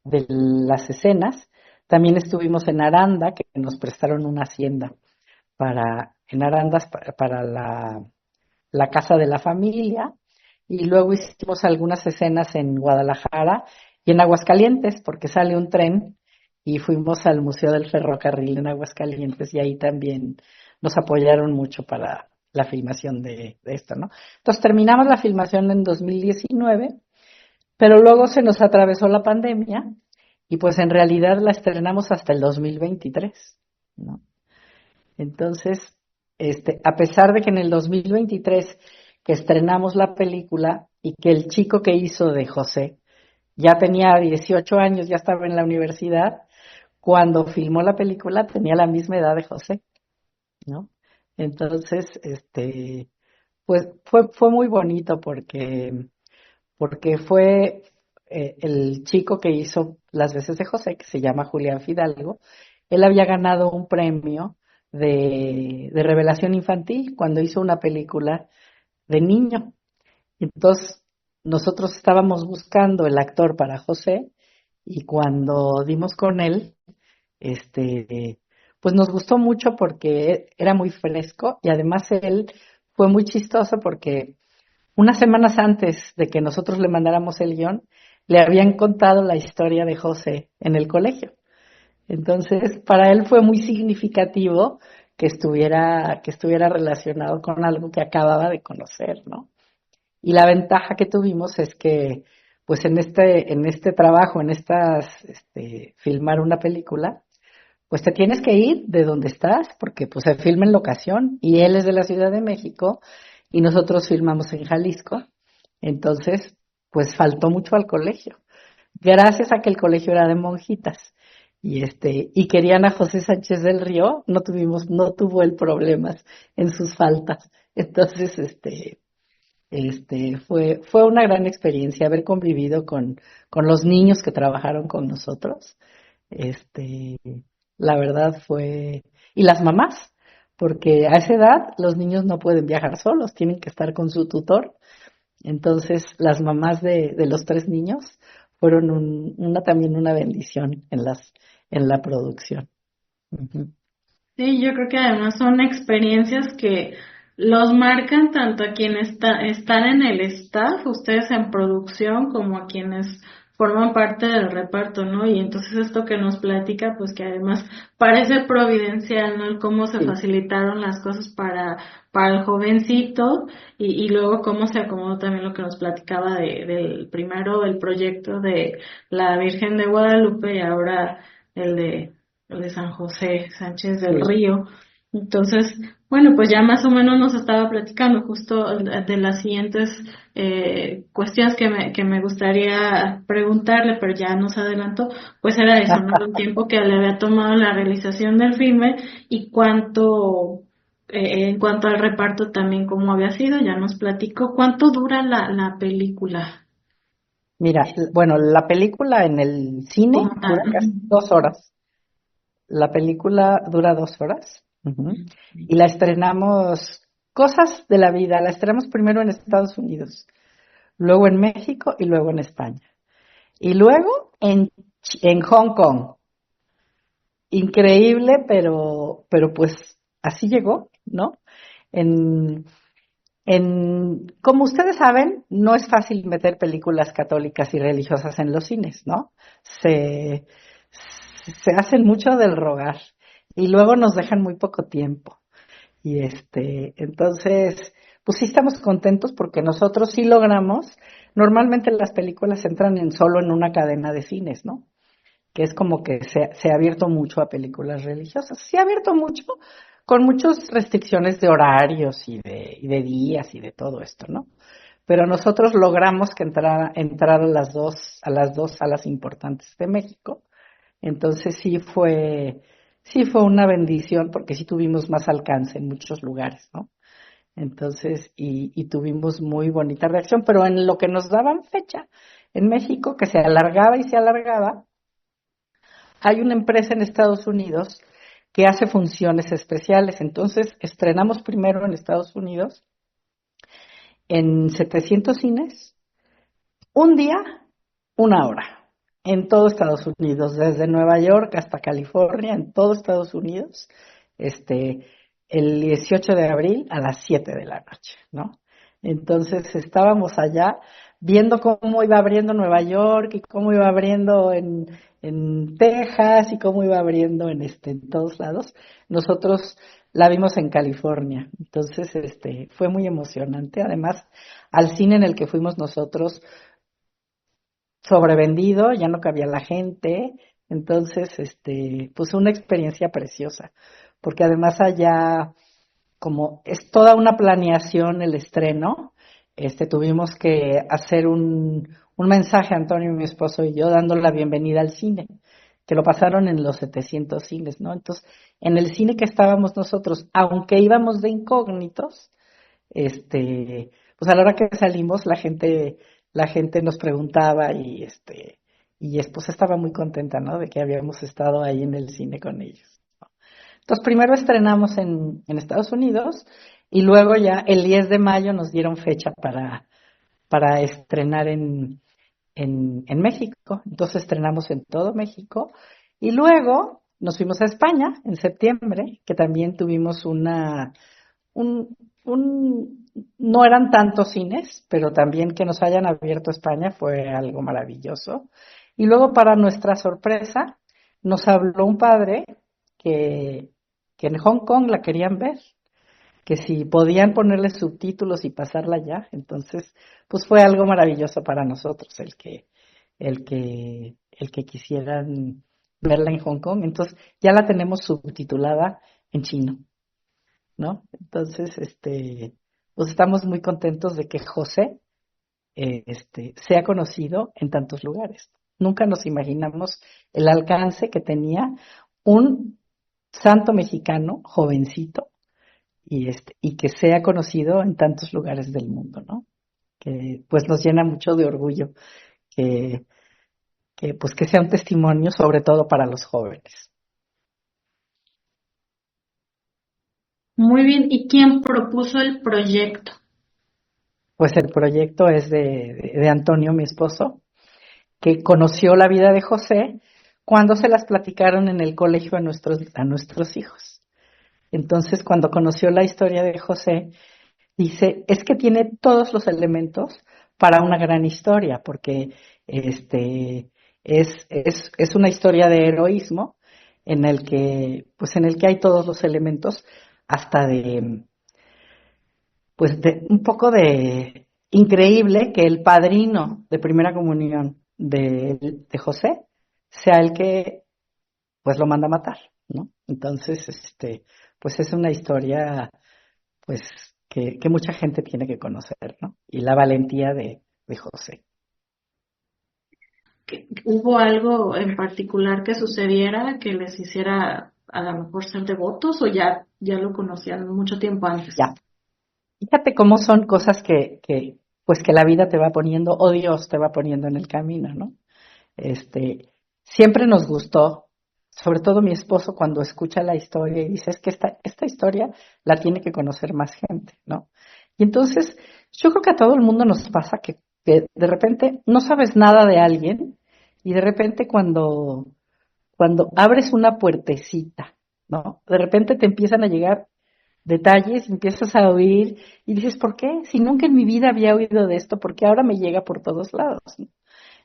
las escenas. También estuvimos en Aranda, que nos prestaron una hacienda en Arandas para la casa de la familia. Y luego hicimos algunas escenas en Guadalajara y en Aguascalientes, porque sale un tren y fuimos al Museo del Ferrocarril en Aguascalientes y ahí también nos apoyaron mucho para la filmación de esto, ¿no? Entonces terminamos la filmación en 2019, pero luego se nos atravesó la pandemia y pues en realidad la estrenamos hasta el 2023, ¿no? Entonces, a pesar de que en el 2023 que estrenamos la película y que el chico que hizo de José ya tenía 18 años, ya estaba en la universidad, cuando filmó la película tenía la misma edad de José, ¿no? Entonces, pues fue muy bonito porque fue el chico que hizo Las veces de José, que se llama Julián Fidalgo. Él había ganado un premio de revelación infantil cuando hizo una película de niño. Entonces, nosotros estábamos buscando el actor para José y cuando dimos con él, pues nos gustó mucho porque era muy fresco y además él fue muy chistoso porque unas semanas antes de que nosotros le mandáramos el guión, le habían contado la historia de José en el colegio. Entonces, para él fue muy significativo que estuviera relacionado con algo que acababa de conocer, ¿no? Y la ventaja que tuvimos es que, pues en este trabajo, filmar una película, pues te tienes que ir de donde estás, porque pues se filma en locación, y él es de la Ciudad de México, y nosotros filmamos en Jalisco, entonces, pues faltó mucho al colegio, gracias a que el colegio era de monjitas, y querían a José Sánchez del Río, no tuvo él problemas en sus faltas, entonces, fue una gran experiencia haber convivido con los niños que trabajaron con nosotros. Este, la verdad y las mamás, porque a esa edad los niños no pueden viajar solos, tienen que estar con su tutor. Entonces, las mamás de los tres niños fueron también una bendición en la producción. Ujú.
Sí, yo creo que además son experiencias que los marcan tanto a quienes están en el staff, ustedes en producción, como a quienes forman parte del reparto, ¿no? Y entonces esto que nos platica, pues que además parece providencial, ¿no? El cómo se
Sí,
facilitaron las cosas para el jovencito y luego cómo se acomodó también lo que nos platicaba del primero, el proyecto de la Virgen de Guadalupe y ahora el de San José Sánchez del
sí.
Río. Entonces, bueno, pues ya más o menos nos estaba platicando justo de las siguientes cuestiones que me gustaría preguntarle, pero ya nos adelantó, pues era eso, ¿no? El tiempo que le había tomado la realización del filme y en cuanto al reparto también cómo había sido, ya nos platicó. ¿Cuánto dura la película
Mira, bueno, la película en el cine
como tal?
dura casi 2 horas. La película dura 2 horas. Ujú. Y la estrenamos, cosas de la vida, la estrenamos primero en Estados Unidos, luego en México y luego en España. Y luego en Hong Kong. Increíble, pero pues así llegó, ¿no? En, Como ustedes saben, no es fácil meter películas católicas y religiosas en los cines, ¿no? Se, se hacen mucho del rogar y luego nos dejan muy poco tiempo. Y entonces, pues sí estamos contentos porque nosotros sí logramos. Normalmente las películas entran solo en una cadena de cines, ¿no? Que es como que se ha abierto mucho a películas religiosas. Se ha abierto mucho, con muchas restricciones de horarios y de días y de todo esto, ¿no? Pero nosotros logramos que entrar a las dos salas importantes de México. Entonces sí fue una bendición porque sí tuvimos más alcance en muchos lugares, ¿no? Entonces, y tuvimos muy bonita reacción, pero en lo que nos daban fecha en México, que se alargaba y se alargaba, hay una empresa en Estados Unidos que hace funciones especiales. Entonces, estrenamos primero en Estados Unidos en 700 cines, un día, una hora, en todo Estados Unidos, desde Nueva York hasta California, en todo Estados Unidos, este, el 18 de abril a las 7 de la noche, ¿no? Entonces estábamos allá viendo cómo iba abriendo Nueva York y cómo iba abriendo en Texas y cómo iba abriendo en todos lados. Nosotros la vimos en California, entonces fue muy emocionante. Además, al cine en el que fuimos nosotros sobrevendido, ya no cabía la gente, entonces, pues una experiencia preciosa, porque además allá, como es toda una planeación el estreno, tuvimos que hacer un mensaje, Antonio, mi esposo y yo, dando la bienvenida al cine, que lo pasaron en los 700 cines, ¿no? Entonces, en el cine que estábamos nosotros, aunque íbamos de incógnitos, pues a la hora que salimos la gente nos preguntaba y esposa estaba muy contenta, ¿no? De que habíamos estado ahí en el cine con ellos. Entonces primero estrenamos en Estados Unidos y luego ya el 10 de mayo nos dieron fecha para estrenar en México. Entonces estrenamos en todo México y luego nos fuimos a España en septiembre, que también tuvimos un, no eran tantos cines, pero también que nos hayan abierto España fue algo maravilloso. Y luego, para nuestra sorpresa, nos habló un padre que, que en Hong Kong la querían ver, que si podían ponerle subtítulos y pasarla ya. Entonces, pues fue algo maravilloso para nosotros el que quisieran verla en Hong Kong. Entonces, ya la tenemos subtitulada en chino, ¿no? Entonces, pues estamos muy contentos de que José, sea conocido en tantos lugares. Nunca nos imaginamos el alcance que tenía un santo mexicano, jovencito, y que sea conocido en tantos lugares del mundo, ¿no? Que pues nos llena mucho de orgullo que, pues que sea un testimonio, sobre todo para los jóvenes.
Muy bien, ¿y quién propuso el proyecto?
Pues el proyecto es de Antonio, mi esposo, que conoció la vida de José cuando se las platicaron en el colegio a nuestros hijos. Entonces, cuando conoció la historia de José, dice, es que tiene todos los elementos para una gran historia, porque es una historia de heroísmo en el que hay todos los elementos, hasta de un poco de increíble que el padrino de primera comunión de José sea el que pues lo manda a matar, ¿no? Entonces, pues es una historia pues que mucha gente tiene que conocer, ¿no? Y la valentía de José.
¿Hubo algo en particular que sucediera que les hiciera a lo mejor ser devotos o ya lo conocían mucho tiempo antes?
Ya, fíjate cómo son cosas pues que la vida te va poniendo, o Dios te va poniendo en el camino, ¿no? Siempre nos gustó, sobre todo mi esposo, cuando escucha la historia y dice, es que esta historia la tiene que conocer más gente, ¿no? Y entonces, yo creo que a todo el mundo nos pasa que de repente no sabes nada de alguien y de repente cuando abres una puertecita, ¿no? De repente te empiezan a llegar detalles, y empiezas a oír y dices, ¿por qué? Si nunca en mi vida había oído de esto, ¿por qué ahora me llega por todos lados? ¿No?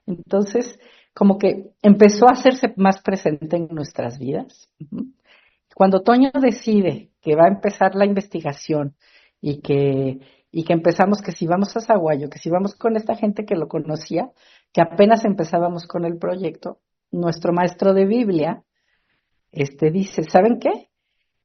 Entonces, como que empezó a hacerse más presente en nuestras vidas. Ujú. Cuando Toño decide que va a empezar la investigación y que, y que empezamos, que si vamos a Zaguayo, que si vamos con esta gente que lo conocía, que apenas empezábamos con el proyecto, nuestro maestro de Biblia, dice, ¿saben qué?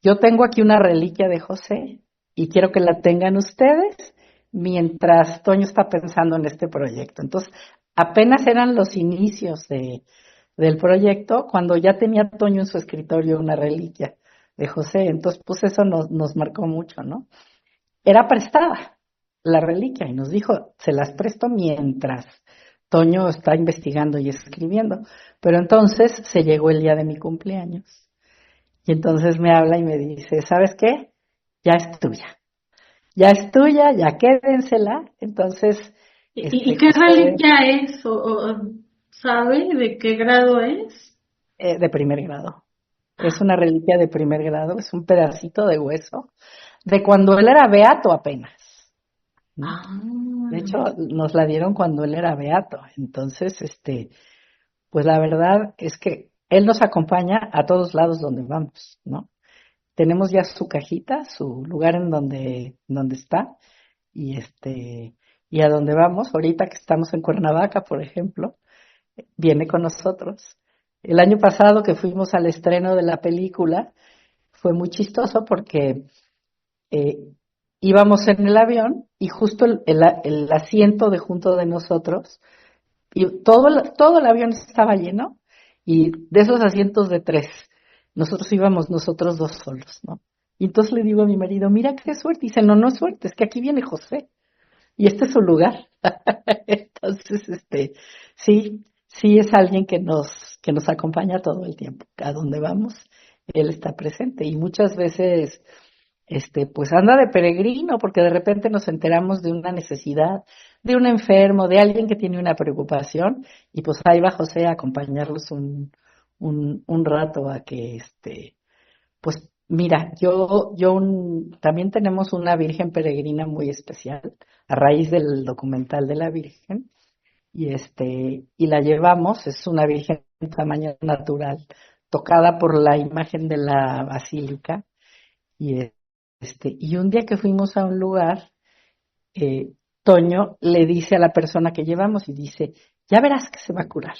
Yo tengo aquí una reliquia de José y quiero que la tengan ustedes mientras Toño está pensando en este proyecto. Entonces, apenas eran los inicios del proyecto cuando ya tenía Toño en su escritorio una reliquia de José. Entonces, pues eso nos marcó mucho, ¿no? Era prestada la reliquia y nos dijo, se las presto mientras Toño está investigando y escribiendo. Pero entonces se llegó el día de mi cumpleaños. Y entonces me habla y me dice, ¿sabes qué? Ya es tuya. Ya es tuya, ya quédensela. Entonces,
¿Y qué
José,
reliquia es? ¿O sabe de qué grado es?
de primer grado. Es una reliquia de primer grado, es un pedacito de hueso de cuando él era beato apenas. ¿Mm?
Ah,
De hecho, nos la dieron cuando él era beato. Entonces, pues la verdad es que él nos acompaña a todos lados donde vamos, ¿no? Tenemos ya su cajita, su lugar en donde está, y y a donde vamos, ahorita que estamos en Cuernavaca, por ejemplo, viene con nosotros. El año pasado que fuimos al estreno de la película, fue muy chistoso porque eh, íbamos en el avión y justo el asiento de junto de nosotros, y todo el avión estaba lleno, y de esos asientos de tres, nosotros íbamos nosotros dos solos, ¿no? Y entonces le digo a mi marido, mira qué suerte. Y dice, no, no es suerte, es que aquí viene José y este es su lugar. Entonces, sí, sí es alguien que nos acompaña todo el tiempo. A donde vamos, él está presente. Y muchas veces, pues anda de peregrino, porque de repente nos enteramos de una necesidad, de un enfermo, de alguien que tiene una preocupación, y pues ahí va José a acompañarlos un rato a que, pues mira, también tenemos una Virgen peregrina muy especial a raíz del documental de la Virgen, y la llevamos, es una Virgen de tamaño natural, tocada por la imagen de la basílica, y y un día que fuimos a un lugar, Toño le dice a la persona que llevamos y dice, ya verás que se va a curar.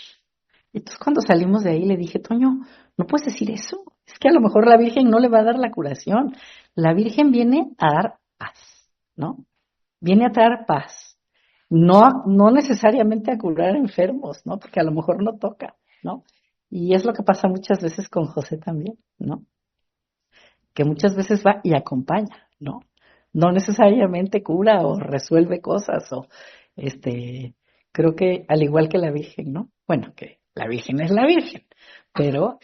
Entonces cuando salimos de ahí le dije, Toño, no puedes decir eso. Es que a lo mejor la Virgen no le va a dar la curación. La Virgen viene a dar paz, ¿no? Viene a traer paz. No, no necesariamente a curar enfermos, ¿no? Porque a lo mejor no toca, ¿no? Y es lo que pasa muchas veces con José también, ¿no? Que muchas veces va y acompaña, ¿no? No necesariamente cura o resuelve cosas o creo que al igual que la Virgen, ¿no? Bueno, que la Virgen es la Virgen, pero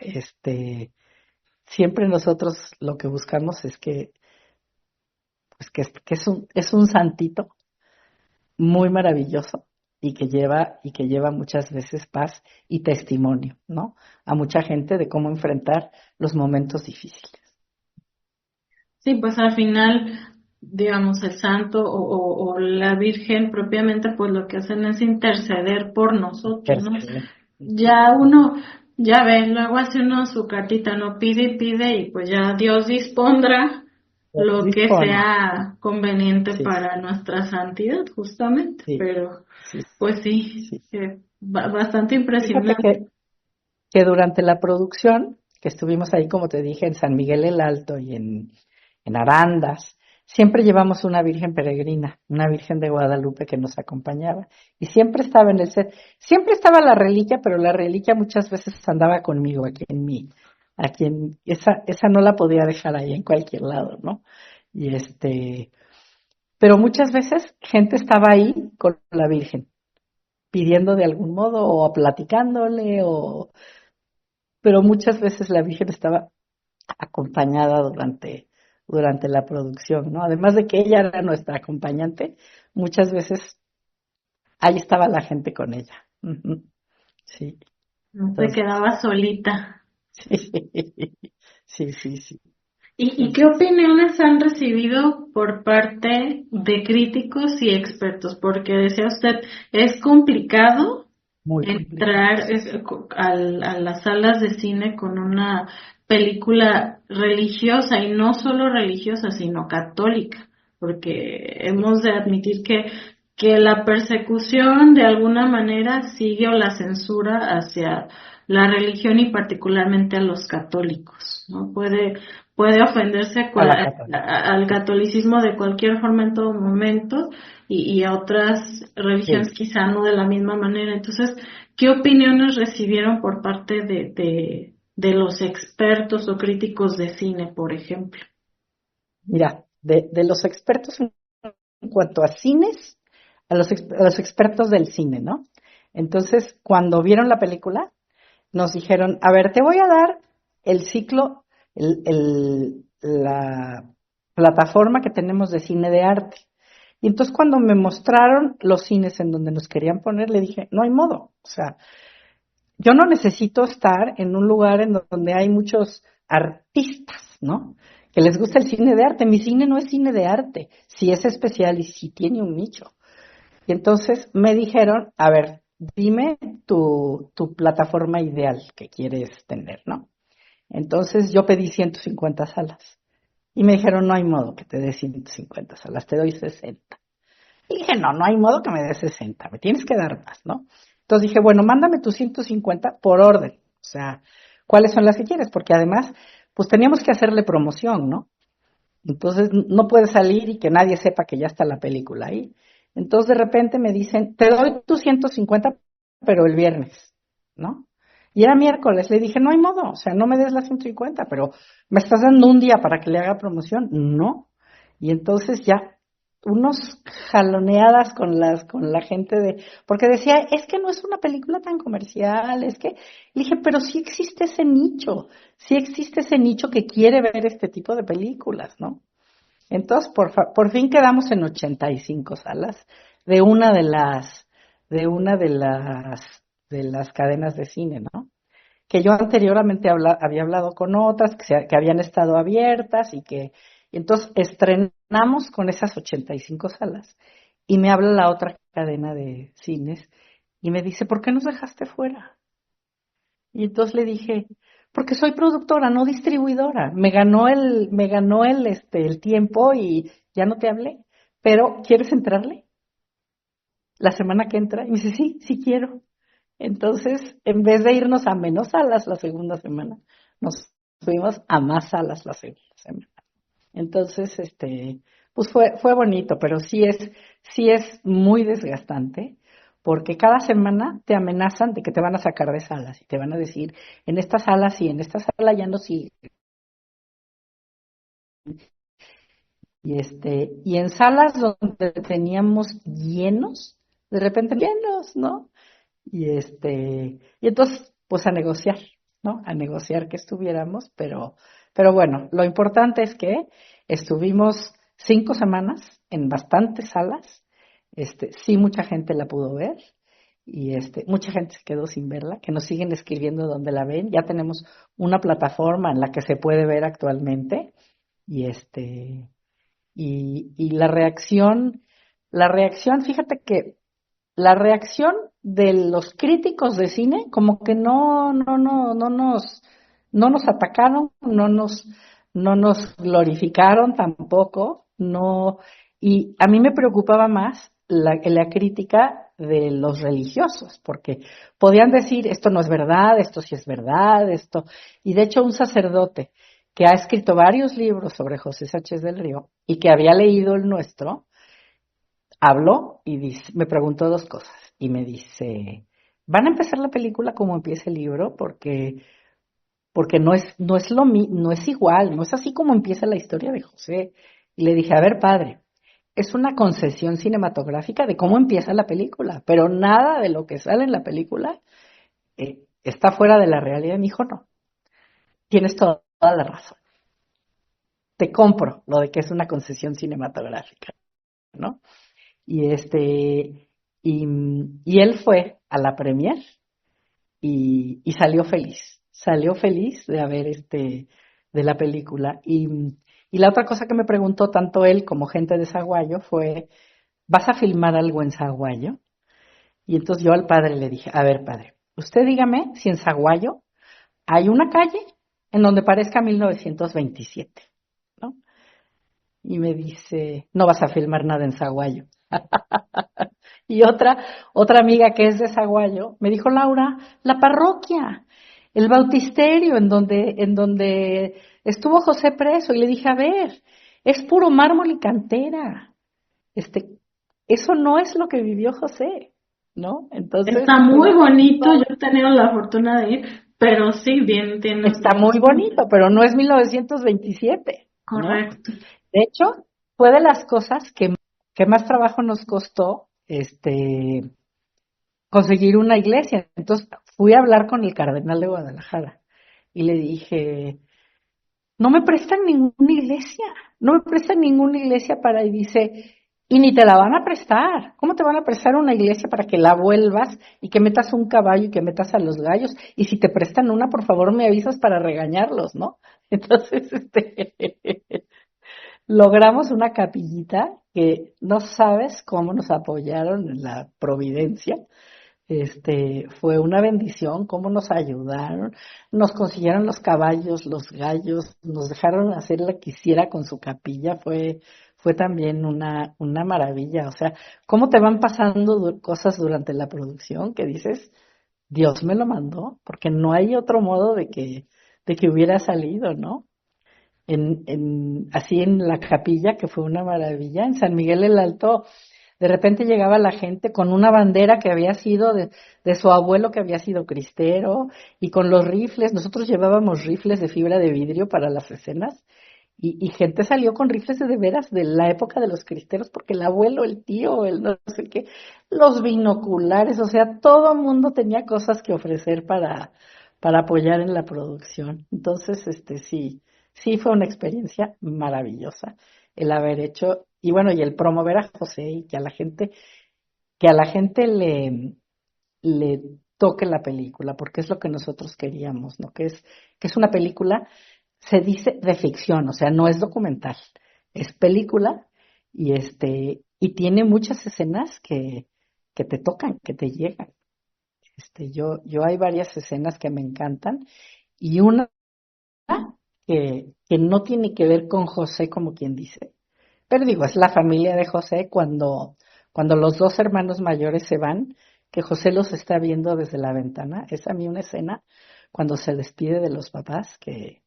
siempre nosotros lo que buscamos es que pues que es un santito muy maravilloso y que lleva muchas veces paz y testimonio, ¿no? A mucha gente de cómo enfrentar los momentos difíciles.
sí, pues al final, digamos, el santo o la Virgen propiamente, pues lo que hacen es interceder por nosotros, ¿no?
Intercede.
Ya uno, ya ve, luego hace uno su cartita, no pide y pide y pues ya Dios dispondrá
Dios
lo que
dispone.
sea conveniente
Sí,
para nuestra santidad, justamente,
sí,
pero
sí,
pues sí,
sí.
bastante
Fíjate
impresionante.
que durante la producción, que estuvimos ahí, como te dije, en San Miguel el Alto y en Arandas, siempre llevamos una Virgen peregrina, una Virgen de Guadalupe que nos acompañaba. Y siempre estaba en el set. Siempre estaba la reliquia, pero la reliquia muchas veces andaba conmigo esa no la podía dejar ahí en cualquier lado, ¿no? Y pero muchas veces gente estaba ahí con la Virgen, pidiendo de algún modo o platicándole pero muchas veces la Virgen estaba acompañada durante la producción, ¿no? Además de que ella era nuestra acompañante, muchas veces ahí estaba la gente con ella. Ujú. Sí,
No se
entonces,
quedaba solita.
sí, sí, sí, sí.
¿Y qué opiniones han recibido por parte de críticos y expertos? Porque decía usted, es complicado
Muy complicado.
entrar a las salas de cine con una película religiosa y no solo religiosa, sino católica, porque hemos de admitir que la persecución de alguna manera sigue o la censura hacia la religión y particularmente a los católicos, ¿no? Puede ofenderse
A la católica.
al catolicismo de cualquier forma en todo momento y a otras religiones
Sí.
quizá no de la misma manera. Entonces, ¿qué opiniones recibieron por parte de los expertos o críticos de cine, por ejemplo?
Mira, de los expertos en cuanto a cines, a los expertos del cine, ¿no? Entonces, cuando vieron la película, nos dijeron, a ver, te voy a dar el ciclo, la plataforma que tenemos de cine de arte. Y entonces cuando me mostraron los cines en donde nos querían poner, le dije, no hay modo. O sea, yo no necesito estar en un lugar en donde hay muchos artistas, ¿no? Que les gusta el cine de arte. Mi cine no es cine de arte, sí es especial y sí tiene un nicho. Y entonces me dijeron, a ver, dime tu plataforma ideal que quieres tener, ¿no? Entonces yo pedí 150 salas. Y me dijeron, no hay modo que te dé 150 salas, te doy 60. Y dije, no, no hay modo que me dé 60, me tienes que dar más, ¿no? Entonces dije, bueno, mándame tus 150 por orden. O sea, ¿cuáles son las que quieres? Porque además, pues teníamos que hacerle promoción, ¿no? Entonces no puede salir y que nadie sepa que ya está la película ahí. Entonces de repente me dicen, te doy tus 150, pero el viernes, ¿no? Y era miércoles, le dije, no hay modo, o sea, no me des las 150, pero ¿me estás dando un día para que le haga promoción? No. Y entonces ya, unos jaloneadas con la gente porque decía, es que no es una película tan comercial, es que, le dije, pero sí existe ese nicho que quiere ver este tipo de películas, ¿no? Entonces, por fin quedamos en 85 salas de una de las, de una de las cadenas de cine, ¿no? Que yo anteriormente había hablado con otras que habían estado abiertas y entonces estrenamos con esas 85 salas. Y me habla la otra cadena de cines y me dice, ¿por qué nos dejaste fuera? Y entonces le dije, porque soy productora, no distribuidora. Me ganó el tiempo y ya no te hablé. Pero, ¿quieres entrarle la semana que entra? Y me dice, sí, sí quiero. Entonces, en vez de irnos a menos salas la segunda semana, nos fuimos a más salas la segunda semana. Entonces, pues fue bonito, pero sí es muy desgastante, porque cada semana te amenazan de que te van a sacar de salas y te van a decir, en esta sala sí, en esta sala ya no sigue. Y en salas donde teníamos llenos, de repente llenos, ¿no? Y entonces, pues a negociar, ¿no? A negociar que estuviéramos, pero bueno, lo importante es que estuvimos 5 semanas en bastantes salas, sí mucha gente la pudo ver, y mucha gente se quedó sin verla, que nos siguen escribiendo donde la ven, ya tenemos una plataforma en la que se puede ver actualmente, y y la reacción, fíjate que la reacción de los críticos de cine, como que no nos atacaron, no nos glorificaron tampoco, no, y a mí me preocupaba más la crítica de los religiosos, porque podían decir, esto no es verdad, esto sí es verdad, y de hecho un sacerdote que ha escrito varios libros sobre José Sánchez del Río y que había leído el nuestro, habló y me preguntó dos cosas. Y me dice, ¿van a empezar la película como empieza el libro? Porque no es igual, no es así como empieza la historia de José. Y le dije, a ver, padre, es una concesión cinematográfica de cómo empieza la película, pero nada de lo que sale en la película está fuera de la realidad. Me dijo, no, tienes toda la razón. Te compro lo de que es una concesión cinematográfica, ¿no? Y y él fue a la premier y salió feliz de haber de la película. Y la otra cosa que me preguntó tanto él como gente de Saguayo fue, ¿vas a filmar algo en Saguayo? Y entonces yo al padre le dije, a ver, padre, usted dígame si en Saguayo hay una calle en donde parezca 1927, ¿no? Y me dice, no vas a filmar nada en Saguayo. Y otra amiga que es de Saguayo me dijo, Laura, la parroquia, el bautisterio en donde estuvo José preso. Y le dije, a ver, es puro mármol y cantera. Este, eso no es lo que vivió José, ¿no? Entonces,
Está
pues,
muy bonito, yo he tenido la fortuna de ir, pero sí, bien, tiene
está muy bonito, pero no es 1927, ¿no?
correcto.
De hecho, fue de las cosas que más trabajo nos costó, conseguir una iglesia. Entonces fui a hablar con el cardenal de Guadalajara y le dije, no me prestan ninguna iglesia, no me prestan ninguna iglesia para, y dice, y ni te la van a prestar. ¿Cómo te van a prestar una iglesia para que la vuelvas y que metas un caballo y que metas a los gallos? Y si te prestan una, por favor me avisas para regañarlos, ¿no? Entonces, logramos una capillita que no sabes cómo nos apoyaron en la providencia. Fue una bendición, cómo nos ayudaron, nos consiguieron los caballos, los gallos, nos dejaron hacer lo que quisiera con su capilla, fue también una maravilla. O sea, cómo te van pasando cosas durante la producción que dices, Dios me lo mandó, porque no hay otro modo de que hubiera salido, ¿no? Así en la capilla, que fue una maravilla, en San Miguel el Alto, de repente llegaba la gente con una bandera que había sido de su abuelo que había sido cristero, y con los rifles. Nosotros llevábamos rifles de fibra de vidrio para las escenas, y gente salió con rifles de veras de la época de los cristeros, porque el abuelo, el tío, el no sé qué, los binoculares, o sea, todo el mundo tenía cosas que ofrecer para apoyar en la producción. Entonces, sí fue una experiencia maravillosa el haber hecho, y bueno, y el promover a José y que a la gente le toque la película, porque es lo que nosotros queríamos, ¿no? Que es una película, se dice de ficción, o sea, no es documental, es película, y tiene muchas escenas que te tocan, que te llegan. Yo hay varias escenas que me encantan, y una que no tiene que ver con José como quien dice. Pero digo, es la familia de José cuando los dos hermanos mayores se van, que José los está viendo desde la ventana. Es a mí una escena cuando se despide de los papás que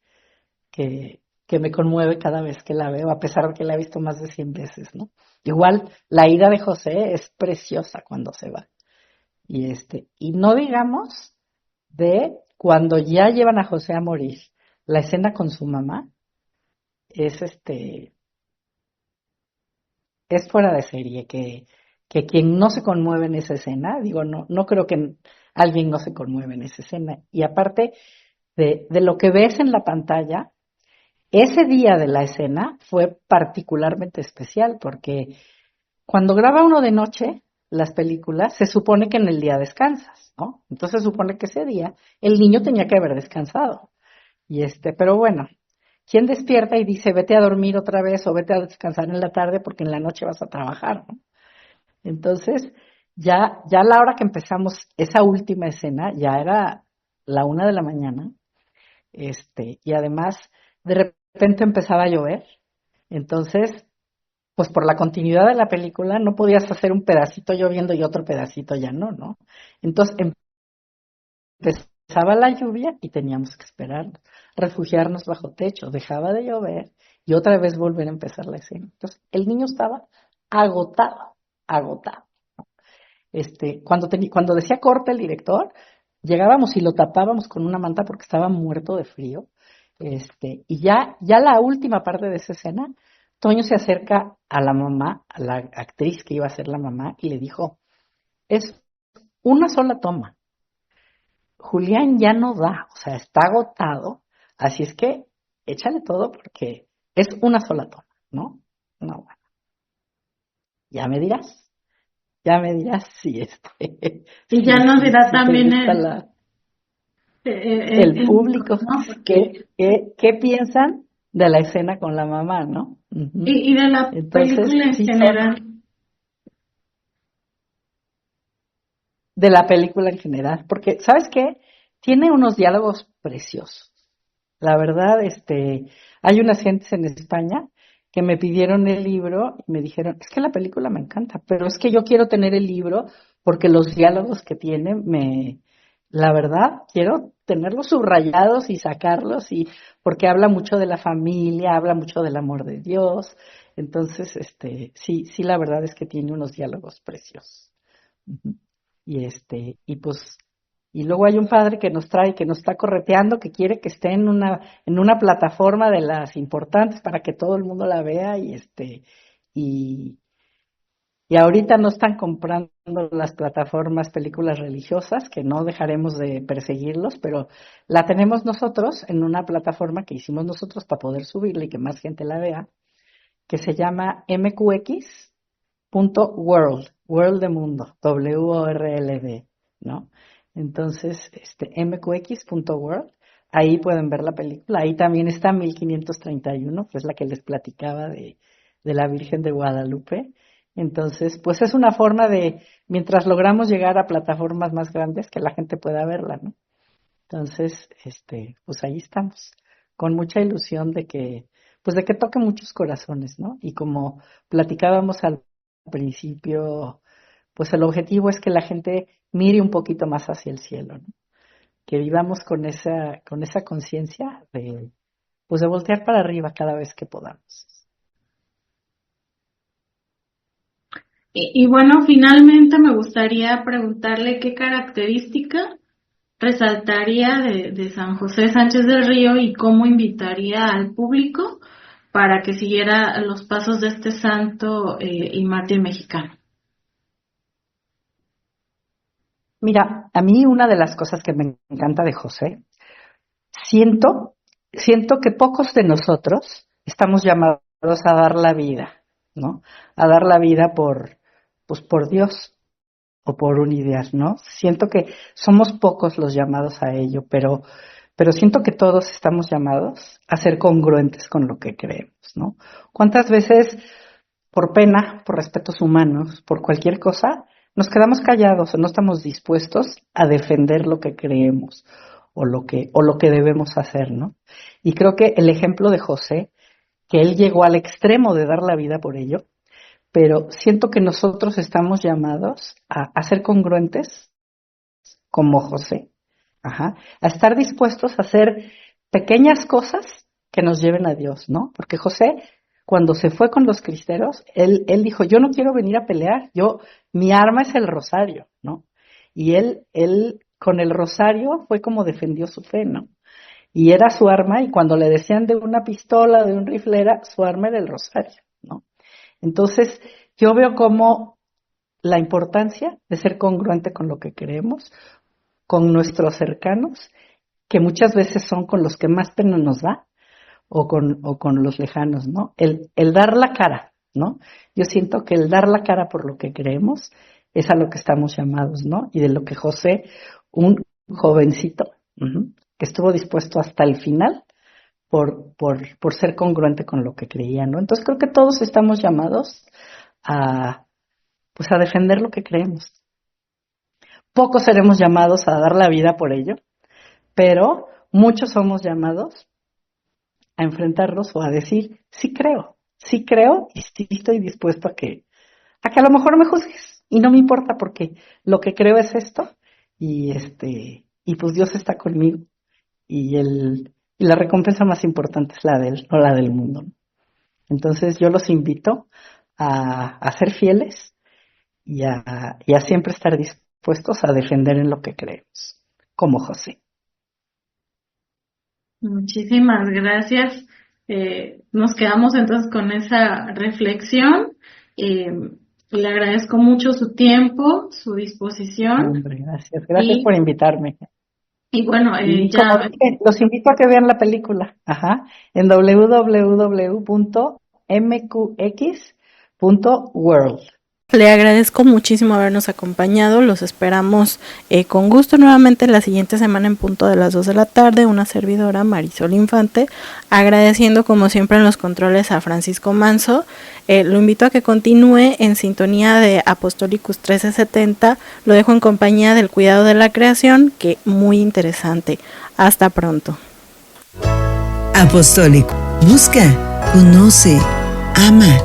me conmueve cada vez que la veo, a pesar de que la he visto más de 100 veces, ¿no? Igual, la ida de José es preciosa cuando se va. Y no digamos de cuando ya llevan a José a morir, la escena con su mamá es es fuera de serie, que quien no se conmueve en esa escena, digo, no creo que alguien no se conmueve en esa escena. Y aparte de lo que ves en la pantalla, ese día de la escena fue particularmente especial, porque cuando graba uno de noche las películas, se supone que en el día descansas, ¿no? Entonces se supone que ese día el niño tenía que haber descansado. Pero bueno, ¿quién despierta y dice vete a dormir otra vez o vete a descansar en la tarde porque en la noche vas a trabajar, ¿no? Entonces, ya a la hora que empezamos esa última escena, ya era la 1 de la mañana, y además de repente empezaba a llover. Entonces, pues por la continuidad de la película no podías hacer un pedacito lloviendo y otro pedacito ya no, ¿no? Entonces empezaba la lluvia y teníamos que esperar, refugiarnos bajo techo, dejaba de llover y otra vez volver a empezar la escena. Entonces el niño estaba agotado, agotado. Cuando decía corte el director, llegábamos y lo tapábamos con una manta porque estaba muerto de frío. Y ya la última parte de esa escena, Toño se acerca a la mamá, a la actriz que iba a ser la mamá, y le dijo, es una sola toma. Julián ya no da, o sea, está agotado, así es que échale todo porque es una sola toma, ¿no? No, bueno, ya me dirás. Ya me dirás si
Y ya nos dirá
si te
también
gusta la. el público,
¿no? Porque,
¿qué piensan de la escena con la mamá, ¿no? Ujú.
y de la
Entonces,
película en
sí son
general.
de la película en general, porque, ¿sabes qué? Tiene unos diálogos preciosos. La verdad, hay unas gentes en España que me pidieron el libro y me dijeron, es que la película me encanta, pero es que yo quiero tener el libro porque los diálogos que tiene la verdad, quiero tenerlos subrayados y sacarlos y porque habla mucho de la familia, habla mucho del amor de Dios. Entonces, sí, la verdad es que tiene unos diálogos preciosos. Ujú. Y pues, y luego hay un padre que nos trae, que nos está correteando, que quiere que esté en una plataforma de las importantes para que todo el mundo la vea y, y ahorita no están comprando las plataformas películas religiosas, que no dejaremos de perseguirlos, pero la tenemos nosotros en una plataforma que hicimos nosotros para poder subirla y que más gente la vea, que se llama mqx.world, world de mundo, WORLD, ¿no? Entonces, mqx.world, ahí pueden ver la película, ahí también está 1531, que es la que les platicaba de la Virgen de Guadalupe. Entonces, pues es una forma de, mientras logramos llegar a plataformas más grandes, que la gente pueda verla, ¿no? Entonces, pues ahí estamos, con mucha ilusión pues de que toque muchos corazones, ¿no? Y como platicábamos al principio, pues el objetivo es que la gente mire un poquito más hacia el cielo, ¿no? Que vivamos con esa conciencia pues de voltear para arriba cada vez que podamos.
Y bueno, finalmente me gustaría preguntarle qué característica resaltaría de San José Sánchez del Río y cómo invitaría al público para que siguiera los pasos de este santo y mártir mexicano.
Mira, a mí una de las cosas que me encanta de José, siento, siento que pocos de nosotros estamos llamados a dar la vida, ¿no? A dar la vida pues por Dios o por un ideal, ¿no? Siento que somos pocos los llamados a ello, pero siento que todos estamos llamados a ser congruentes con lo que creemos, ¿no? ¿Cuántas veces por pena, por respetos humanos, por cualquier cosa, nos quedamos callados o no estamos dispuestos a defender lo que creemos o lo que debemos hacer, ¿no? Y creo que el ejemplo de José, que él llegó al extremo de dar la vida por ello, pero siento que nosotros estamos llamados a ser congruentes como José, ajá, a estar dispuestos a hacer pequeñas cosas que nos lleven a Dios, ¿no? Porque José, cuando se fue con los cristeros, él dijo, yo no quiero venir a pelear, mi arma es el rosario, ¿no? Y él con el rosario fue como defendió su fe, ¿no? Y era su arma, y cuando le decían de una pistola, de un rifle, su arma era el rosario, ¿no? Entonces, yo veo como la importancia de ser congruente con lo que creemos, con nuestros cercanos, que muchas veces son con los que más pena nos da, o con los lejanos, ¿no? El dar la cara, ¿no? Yo siento que el dar la cara por lo que creemos es a lo que estamos llamados, ¿no? Y de lo que José, un jovencito, que estuvo dispuesto hasta el final por ser congruente con lo que creía, ¿no? Entonces creo que todos estamos llamados pues a defender lo que creemos. Pocos seremos llamados a dar la vida por ello, pero muchos somos llamados a enfrentarlos o a decir, sí creo y sí estoy dispuesto a que a lo mejor me juzgues y no me importa porque lo que creo es esto y pues Dios está conmigo y la recompensa más importante es la de él, no la del mundo. Entonces yo los invito a ser fieles y a siempre estar dispuestos a defender en lo que creemos, como José.
Muchísimas gracias. Nos quedamos entonces con esa reflexión. Eh, Le agradezco mucho su tiempo, su disposición
Hombre, gracias
y,
por invitarme.
y bueno,
Y como
ya
dije, los invito a que vean la película, en www.mqx.world.
Le agradezco muchísimo habernos acompañado, los esperamos con gusto nuevamente la siguiente semana en punto de las 2 de la tarde, una servidora Marisol Infante, agradeciendo como siempre en los controles a Francisco Manso. Lo invito a que continúe en sintonía de Apostolicus 1370, lo dejo en compañía del cuidado de la creación, que muy interesante. Hasta pronto.
Apostólico, busca, conoce, ama.